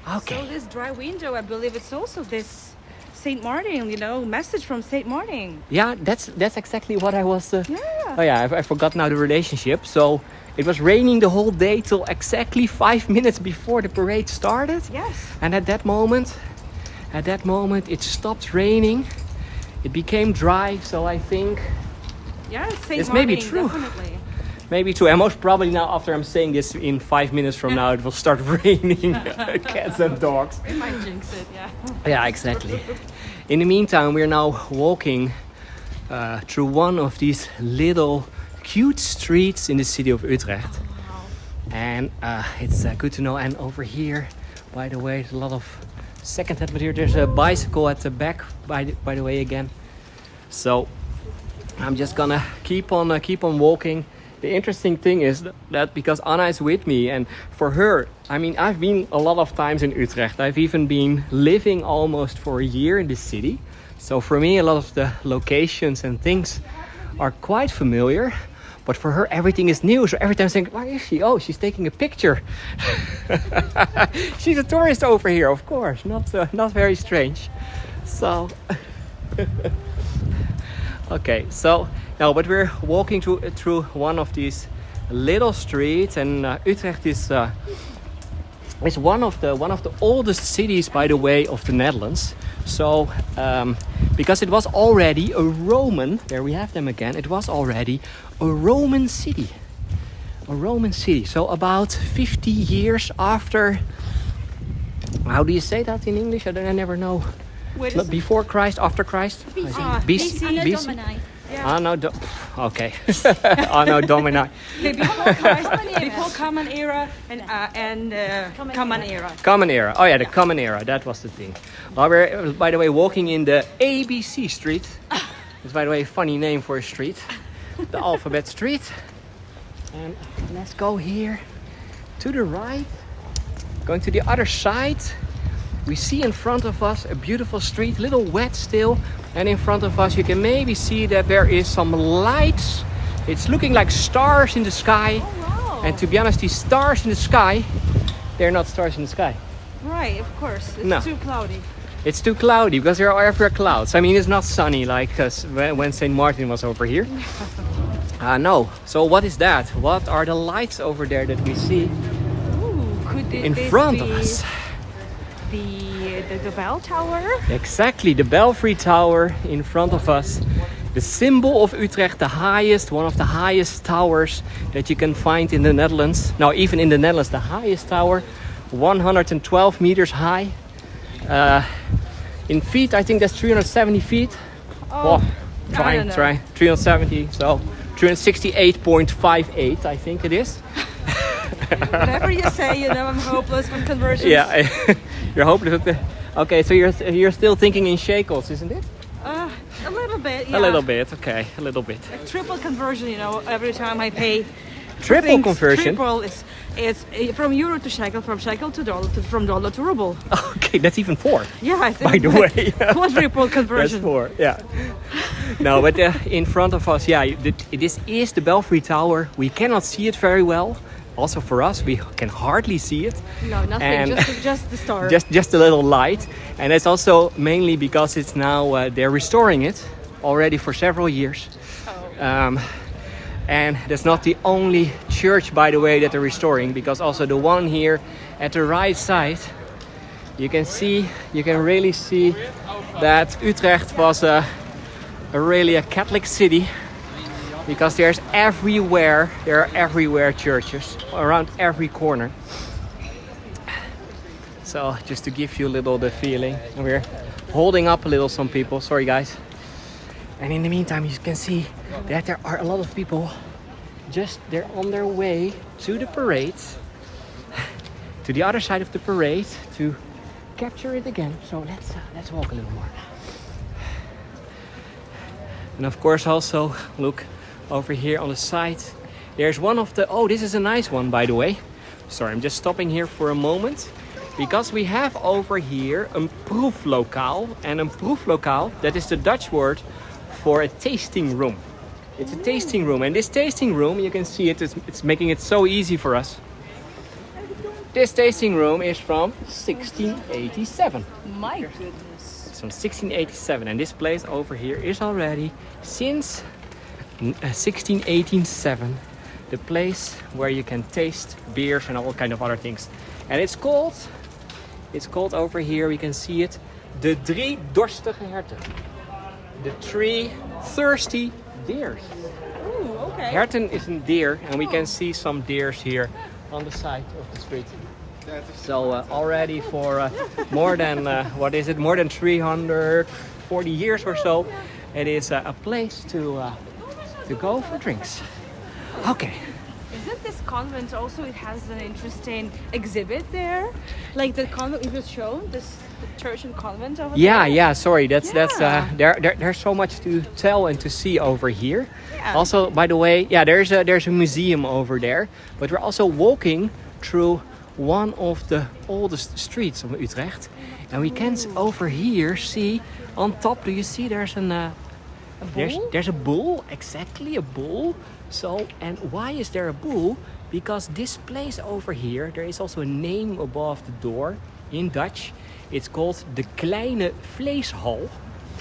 Okay. So this dry window, I believe it's also this Saint Martin, message from Saint Martin. Yeah, that's exactly what I was. I forgot now the relationship. So it was raining the whole day till exactly 5 minutes before the parade started. Yes. And at that moment, it stopped raining. It became dry. So I think. Yeah, it's Saint It's Martin. maybe true. Definitely. Maybe true. And most probably now, after I'm saying this, in 5 minutes from now, it will start raining cats and dogs. It might jinx it, yeah. Yeah, exactly. In the meantime, we're now walking through one of these little cute streets in the city of Utrecht. Oh, wow. And it's good to know. And over here, by the way, there's a lot of second-hand material. There's a bicycle at the back, by the way, again. So I'm just gonna keep on walking. The interesting thing is that because Anna is with me, and for her, I mean, I've been a lot of times in Utrecht. I've even been living almost for a year in the city. So for me, a lot of the locations and things are quite familiar. But for her, everything is new. So every time I think, where is she? Oh, she's taking a picture. She's a tourist over here, of course. Not very strange. So, okay. So now, but we're walking through one of these little streets, and Utrecht is one of the oldest cities, by the way, of the Netherlands. So, because it was already a Roman, there we have them again. It was already a Roman city. So about 50 years after. How do you say that in English? I never know. Before Christ, after Christ? BC. Anno okay. Anno Domini. Before Christ, before Common Era and Common Era. Common Era. Oh yeah, the Common Era. That was the thing. We're, by the way, walking in the ABC Street. It's, by the way, a funny name for a street. The Alphabet Street. And let's go here to the right. Going to the other side. We see in front of us a beautiful street, a little wet still. And in front of us you can maybe see that there is some lights. It's looking like stars in the sky. Oh, wow. And to be honest, these stars in the sky, they're not stars in the sky. Right, of course. It's too cloudy. It's too cloudy because there are everywhere clouds. I mean, it's not sunny like when St. Martin was over here. No. So what is that? What are the lights over there that we see in front of us? The bell tower? Exactly, the Belfry Tower in front of us. The symbol of Utrecht, one of the highest towers that you can find in the Netherlands. Now, even in the Netherlands, the highest tower, 112 meters high. In feet, I think that's 370 feet. Oh, try. 370, so 368.58, I think it is. Whatever you say, I'm hopeless with conversions. Yeah, you're hopeless with okay, so you're still thinking in shekels, isn't it? A little bit, yeah. A little bit, okay, a little bit. Like triple conversion, every time I pay. Triple conversion? Triple is it's from euro to shekel, from shekel to dollar, from dollar to ruble. Okay, that's even 4. Yeah, I think. By the way. Quadruple conversion. That's 4, yeah. No, but in front of us, this is the Belfry Tower. We cannot see it very well. Also for us, we can hardly see it. No, nothing, and just the star. just a little light. And it's also mainly because it's now, they're restoring it already for several years. Oh. And that's not the only church, by the way, that they're restoring, because also the one here at the right side, you can really see that Utrecht was really a Catholic city, because there are everywhere churches around every corner. So just to give you a little the feeling, and we're holding up a little some people, sorry guys. And in the meantime, you can see that there are a lot of people they're on their way to the parade, to the other side of the parade, to capture it again. So let's walk a little more. And of course also look over here on the side. There's one of the, this is a nice one, by the way. Sorry, I'm just stopping here for a moment, because we have over here een proeflokaal. And een proeflokaal, that is the Dutch word for a tasting room. It's a tasting room, and this tasting room, you can see it's making it so easy for us. This tasting room is from 1687. My goodness. It's from 1687, and this place over here is already since 1687 the place where you can taste beers and all kind of other things. And it's called over here, we can see it, de drie dorstige herten. The three thirsty deers. Ooh, okay. Herten is a deer, and we can see some deers here on the side of the street. So already for more than more than 340 years or so, it is a place to go for drinks. Okay. Isn't this convent also, it has an interesting exhibit there? Like the convent we just shown, the church and convent over there? Yeah, sorry, that's there's so much to tell and to see over here. Yeah. Also, by the way, there's a museum over there, but we're also walking through one of the oldest streets of Utrecht, and we can over here see on top, do you see there's a bull? There's a bull, exactly, a bull. So, and why is there a bull? Because this place over here, there is also a name above the door in Dutch. It's called de Kleine Vleeshal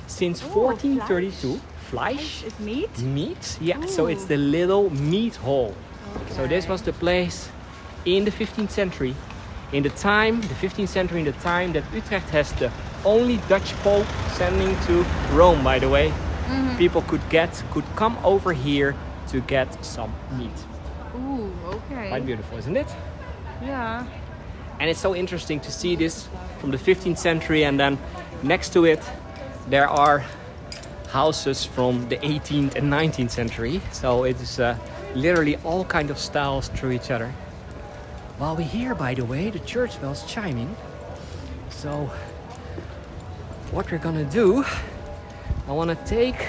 since 1432. Fleisch? It's meat? Meat, yeah. So it's the little meat hall. Okay. So this was the place in the 15th century. In the 15th century, in the time that Utrecht has the only Dutch Pope sending to Rome, by the way. Mm-hmm. People could come over here to get some meat. Ooh, okay. Quite beautiful, isn't it? Yeah. And it's so interesting to see this from the 15th century, and then next to it there are houses from the 18th and 19th century. So it is literally all kind of styles through each other. While we hear, by the way, the church bells chiming. So what we're gonna do, I wanna take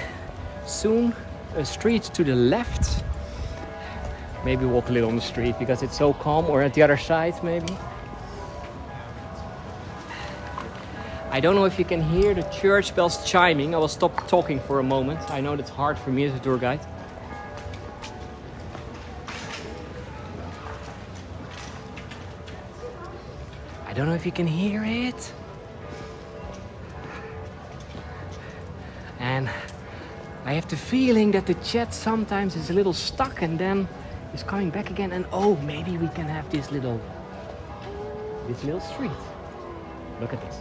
soon a street to the left. Maybe walk a little on the street because it's so calm, or at the other side maybe. I don't know if you can hear the church bells chiming. I will stop talking for a moment. I know that's hard for me as a tour guide. I don't know if you can hear it. And I have the feeling that the chat sometimes is a little stuck and then is coming back again. And maybe we can have this little street. Look at this.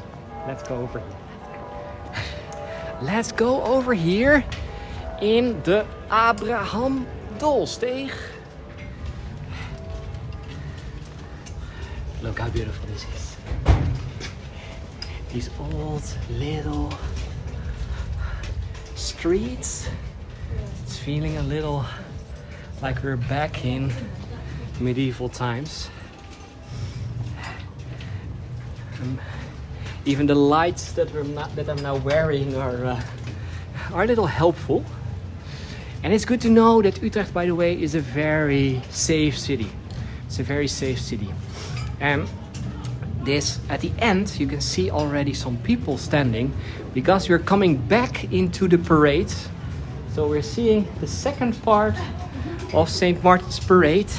Let's go over here. Let's go over here in the Abraham Dolsteeg. Look how beautiful this is. These old little streets. It's feeling a little like we're back in medieval times. Even the lights that I'm now wearing are a little helpful. And it's good to know that Utrecht, by the way, is a very safe city. It's a very safe city. And this, at the end, you can see already some people standing because we're coming back into the parade. So we're seeing the second part of St. Martin's Parade.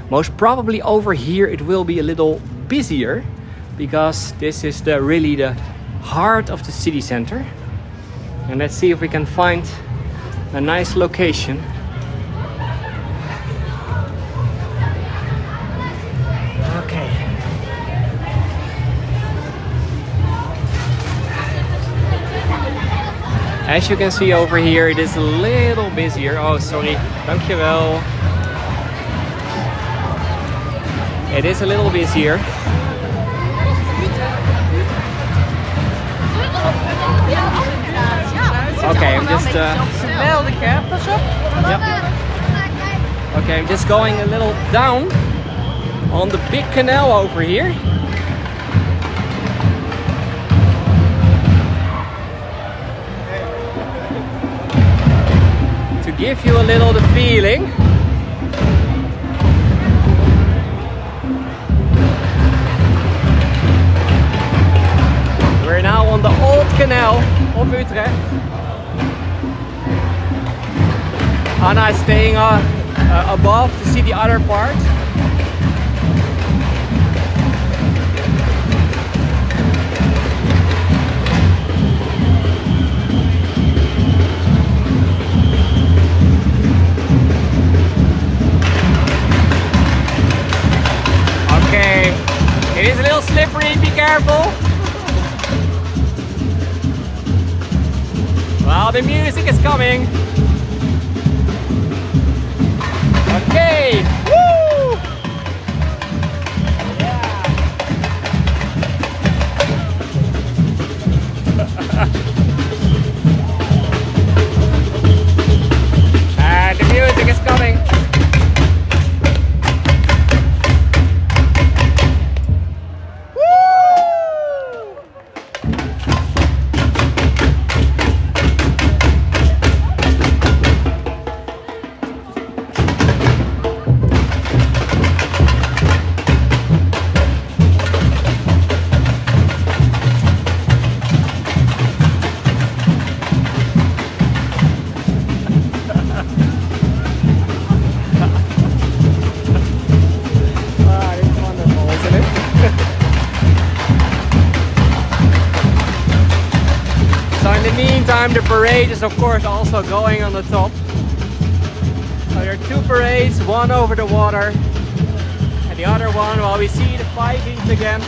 Most probably over here it will be a little busier because this is really the heart of the city center. And let's see if we can find a nice location. As you can see over here, it is a little busier. Oh, sorry. Dankjewel. It is a little busier. Okay, I'm just. Okay, I'm just going a little down on the big canal over here. To give you a little the feeling. We're now on the old canal of Utrecht. Anna is staying above to see the other part. Okay, it is a little slippery, be careful. Well, the music is coming. Okay, woo! Yeah. And the music is coming. The parade is of course also going on the top. So there are two parades, one over the water and the other one, well, we see the Vikings again.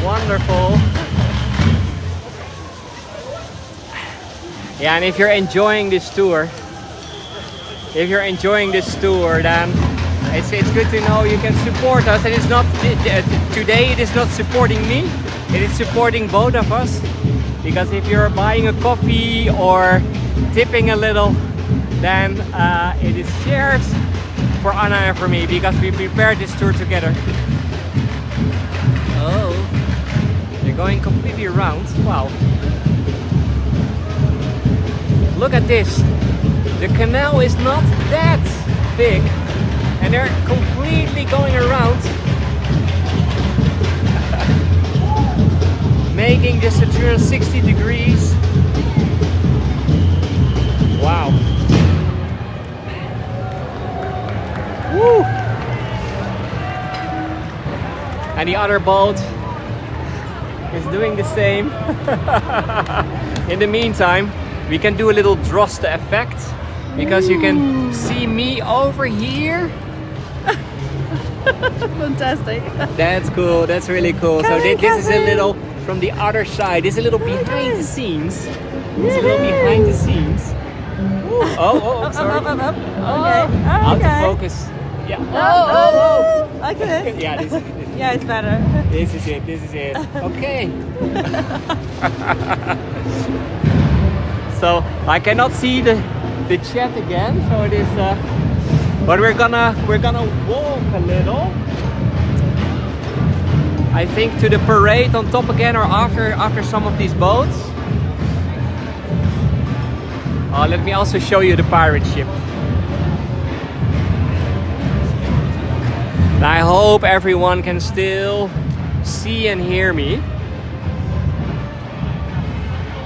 Wonderful. Yeah, and if you're enjoying this tour, then it's good to know you can support us. And it's not today, it is not supporting me. It is supporting both of us, because if you're buying a coffee or tipping a little, then it is shares for Anna and for me, because we prepared this tour together. Oh, you're going completely around. Wow. Look at this. The canal is not that big and they're completely going around, making this a 360 degrees. Wow. Woo! And the other boat is doing the same. In the meantime, we can do a little Droste effect, because you can see me over here. Fantastic. That's cool. That's really cool. So this is a little from the other side. This is a little behind the scenes. It's a little behind the scenes. Oh, sorry. Up. Okay. Out of focus. Yeah. Oh. Okay. Yeah, this is it. Yeah, it's better. This is it. Okay. So I cannot see the chat again. So it is. But we're gonna walk a little. I think to the parade on top again, or after some of these boats. Let me also show you the pirate ship. And I hope everyone can still see and hear me,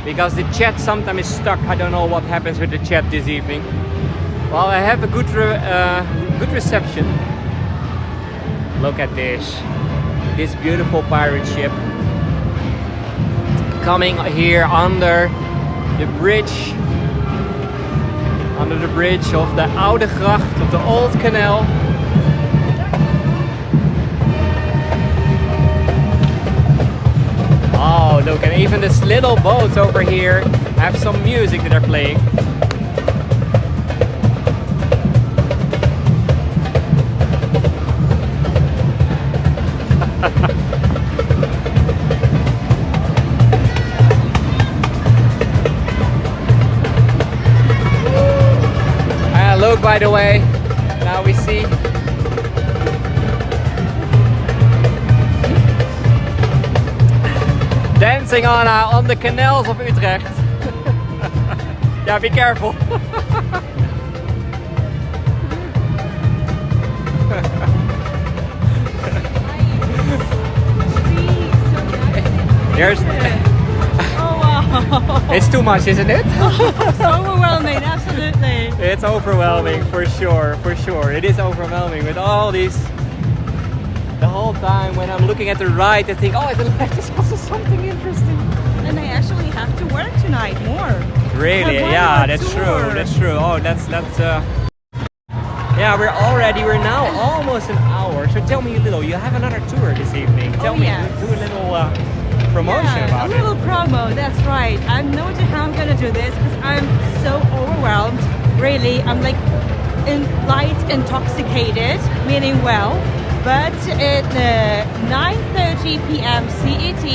because the chat sometimes is stuck. I don't know what happens with the chat this evening. Well, I have a good reception. Look at this beautiful pirate ship coming here under the bridge of the Oude Gracht, of the old canal. Oh, look, and even this little boats over here have some music that they're playing. Look, by the way, now we see dancing on the canals of Utrecht. Yeah, be careful. There's. Oh wow! It's too much, isn't it? So overwhelming, absolutely. It's overwhelming for sure, for sure. It is overwhelming with all these. The whole time when I'm looking at the right, I think, oh, the left is also something interesting. And I actually have to work tonight more. Really? Yeah, that's true. That's true. Oh, that's. Yeah, we're now almost an hour. So tell me a little. You have another tour this evening. Tell me, yes. Do a little promotion about it. A little promo. That's right. I'm not sure how I'm gonna do this because I'm so overwhelmed. Really, I'm like light intoxicated, meaning well. But at 9:30 p.m. CET,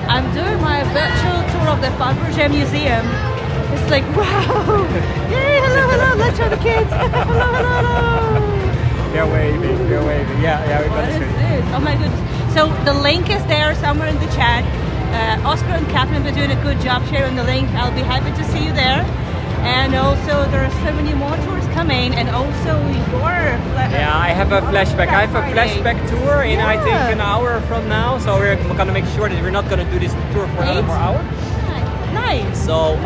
I'm doing my virtual tour of the Fabergé Museum. It's like, wow! Yay, hello, hello, let's show the kids! Hello, hello, hello! They're waving, they're waving. Yeah, we're What gonna is show you. this? Oh my goodness. So the link is there somewhere in the chat. Oscar and Catherine have been doing a good job sharing the link. I'll be happy to see you there. And also there are so many more tours coming, and also your yeah, I have a flashback. I have a flashback tour in I think an hour from now. So we're gonna make sure that we're not gonna do this tour for another more hour. Nice. So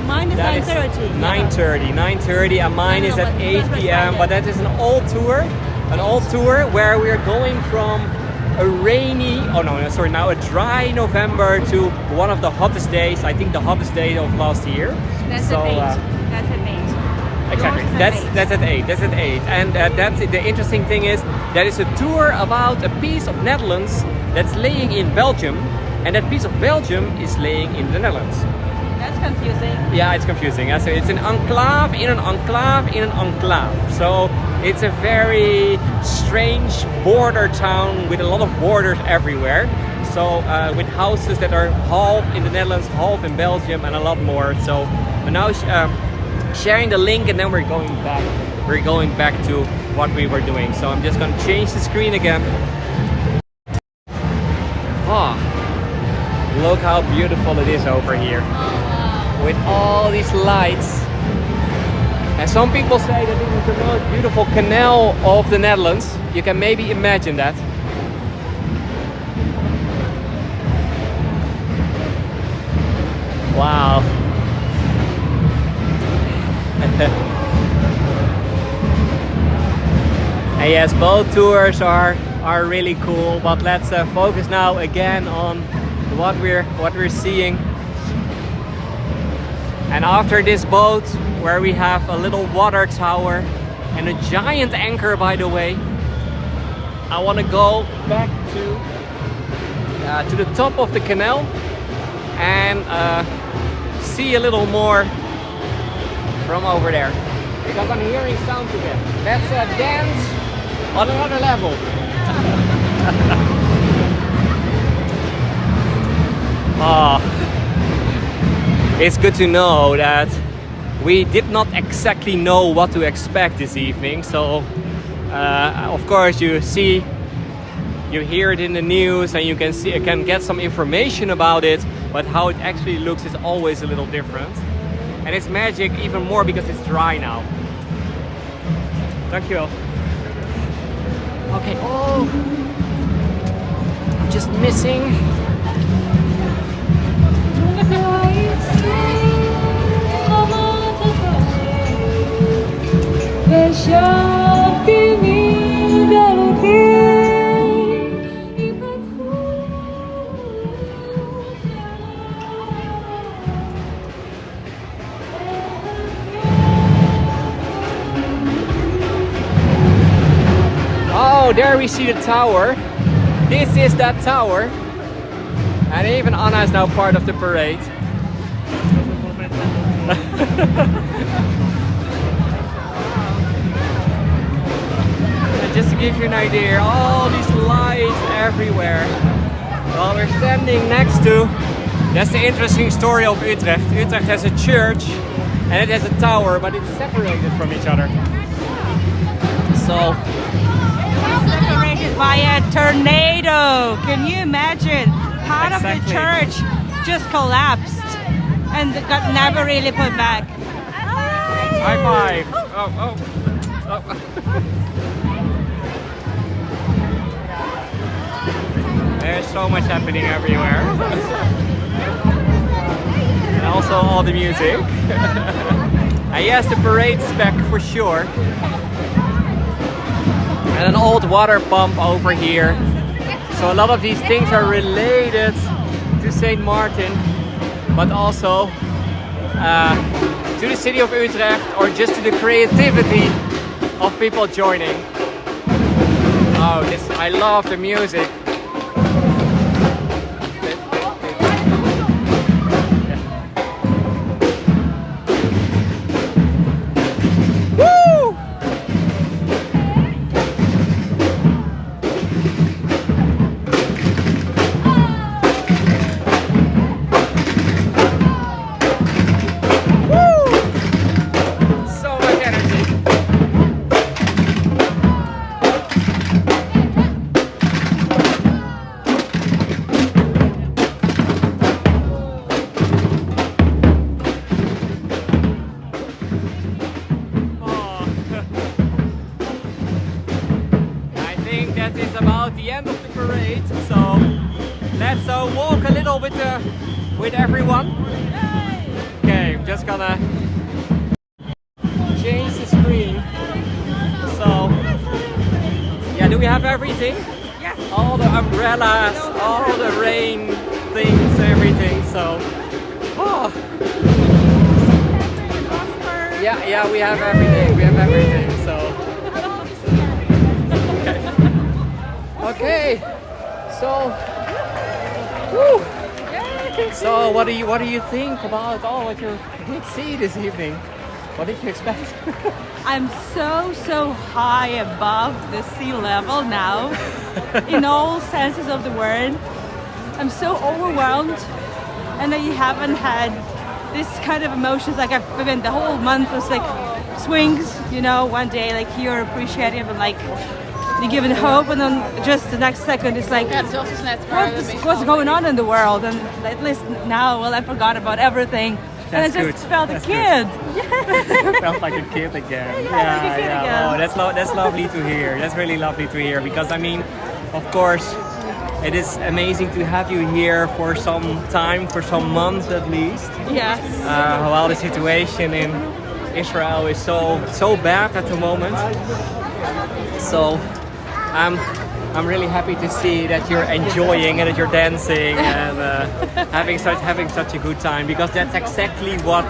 mine is 9:30. 9:30, and mine is at 8 p.m. But that is an old tour where we are going from a rainy, now a dry November to one of the hottest days. I think the hottest day of last year. That's so, at 8. That's at 8. Exactly. That's at 8. That's at 8. And that's the interesting thing is that is a tour about a piece of Netherlands that's laying in Belgium, and that piece of Belgium is laying in the Netherlands. That's confusing. Yeah, it's confusing. So it's an enclave in an enclave in an enclave. So it's a very strange border town with a lot of borders everywhere. So with houses that are half in the Netherlands, half in Belgium, and a lot more. So we're now sharing the link, and then we're going back. We're going back to what we were doing. So I'm just going to change the screen again. Oh, look how beautiful it is over here. With all these lights. And some people say that this is the most beautiful canal of the Netherlands. You can maybe imagine that. Wow. And yes, both tours are really cool, but let's focus now again on what we're seeing. And after this boat, where we have a little water tower and a giant anchor, by the way, I want to go back to the top of the canal and see a little more from over there, because I'm hearing sounds again. That's a dance on another level. It's good to know that we did not exactly know what to expect this evening. So of course you hear it in the news and you can get some information about it, but how it actually looks is always a little different. And it's magic even more because it's dry now. Dankjewel. Okay, oh, I'm just missing. Oh, there we see the tower. This is that tower. And even Anna is now part of the parade. And just to give you an idea, all these lights everywhere. Well, we're standing next to, that's the interesting story of Utrecht. Utrecht has a church and it has a tower, but it's separated from each other. So, separated by a tornado. Can you imagine? Part of the church just collapsed and got never really put back. High five! Oh. There's so much happening everywhere. And also all the music. And yes, the parade is back for sure. And an old water pump over here. So a lot of these things are related to St. Martin, but also to the city of Utrecht, or just to the creativity of people joining. Oh, I love the music. Walk a little bit with everyone. Okay, I'm just gonna change the screen. So, yeah, do we have everything? Yes. All the umbrellas, all the rain things, everything. So, oh. Yeah, we have everything. We have everything. So, okay. So. Woo. So what do you think about what you did see this evening? What did you expect? I'm so high above the sea level now, in all senses of the word. I'm so overwhelmed, and I haven't had this kind of emotions. Like I've been, the whole month was like swings, you know. One day like you're appreciative and like you give it hope, and then just the next second it's like, what's going on in the world? And at least now, well, I forgot about everything. That's and I just felt a kid. Felt like a kid again. Yeah. Oh, that's lovely to hear. That's really lovely to hear, because I mean, of course, it is amazing to have you here for some time, for some months at least. Yes. While the situation in Israel is so bad at the moment. So I'm really happy to see that you're enjoying and that you're dancing and having such a good time, because that's exactly what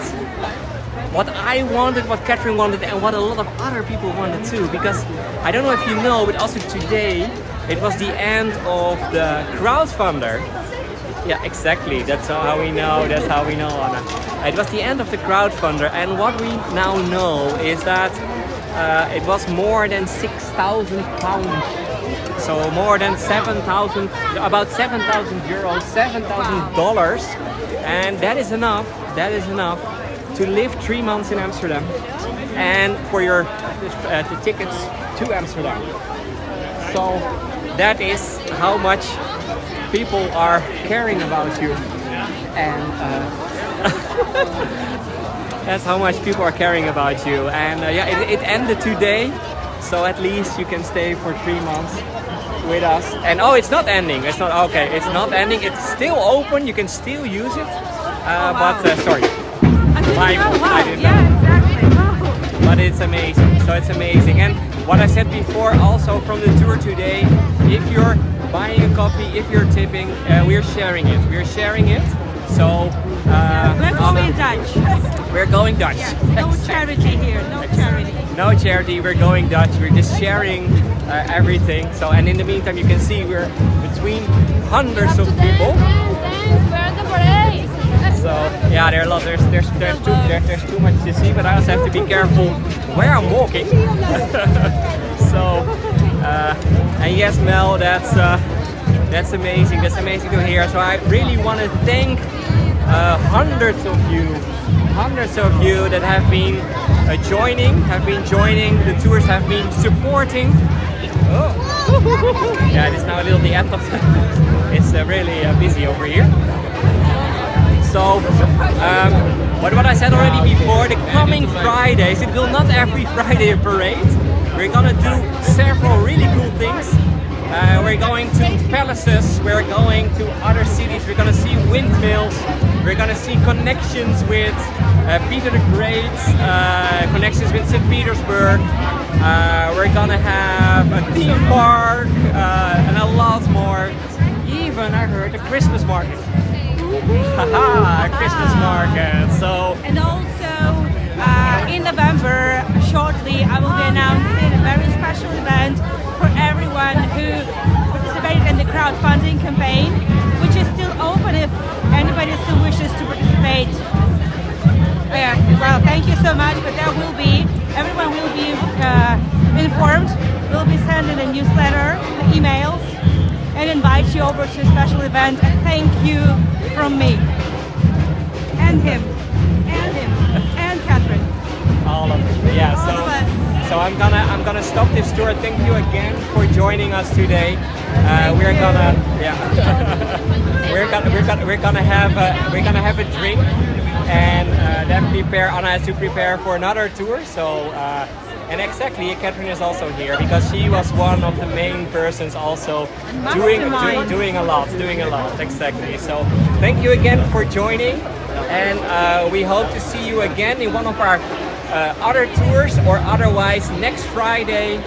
I wanted, what Catherine wanted, and what a lot of other people wanted too. Because I don't know if you know, but also today it was the end of the crowdfunder. Yeah, exactly. That's how we know. That's how we know, Anna. It was the end of the crowdfunder, and what we now know is that it was more than £6,000. So more than 7,000, about 7,000 euros, $7,000, and that is enough. That is enough to live 3 months in Amsterdam, and for your the tickets to Amsterdam. So that is how much people are caring about you, and that's how much people are caring about you. And yeah, it ended today, so at least you can stay for 3 months with us. And oh, it's not ending. It's not okay. It's not ending. It's still open. You can still use it. But sorry, I didn't know. Yeah, exactly. Wow. But it's amazing. So it's amazing. And what I said before, also from the tour today, if you're buying a coffee, if you're tipping, we're sharing it. We're sharing it. So we're going Dutch. We're going Dutch. Yes, no charity here. No charity. No charity. We're going Dutch. We're just sharing everything. So, and in the meantime, you can see we're between hundreds of people. there are a lot. There's too much to see, but I also have to be careful where I'm walking. So, and yes, Mel, that's amazing. That's amazing to hear. So I really want to thank hundreds of you that have been joining the tours, have been supporting. Oh. Yeah, it is now a little the end of it's really busy over here. So, what I said already before, the coming Fridays, it will not every Friday a parade. We're gonna do several really cool things. We're going to palaces, we're going to other cities, we're gonna see windmills, we're gonna see connections with Peter the Great, connections with St. Petersburg, we're gonna have a theme park, and a lot more. Even I heard a Christmas market. Haha, a Christmas market. So, and also in November, shortly, I will be announcing a very special event for everyone who participated in the crowdfunding campaign, which is still open if anybody still wishes to participate. Well, thank you so much, but everyone will be informed. We'll be sending a newsletter, the emails, and invite you over to a special event. And thank you from me, and him, and Catherine. All of it. Yeah. So I'm gonna stop this tour. Thank you again for joining us today. We're gonna have a drink, and then prepare. Anna has to prepare for another tour. So. And exactly, Catherine is also here because she was one of the main persons also doing a lot, exactly. So thank you again for joining, and we hope to see you again in one of our other tours, or otherwise next Friday.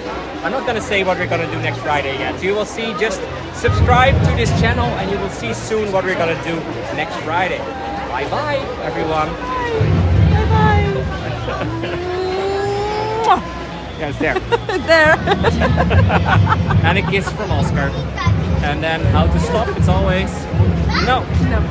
I'm not gonna say what we're gonna do next Friday yet. You will see, just subscribe to this channel and you will see soon what we're gonna do next Friday. Bye bye everyone. Bye bye. Yeah, it's there. There. And a kiss from Oscar. And then how to stop, it's always no. No.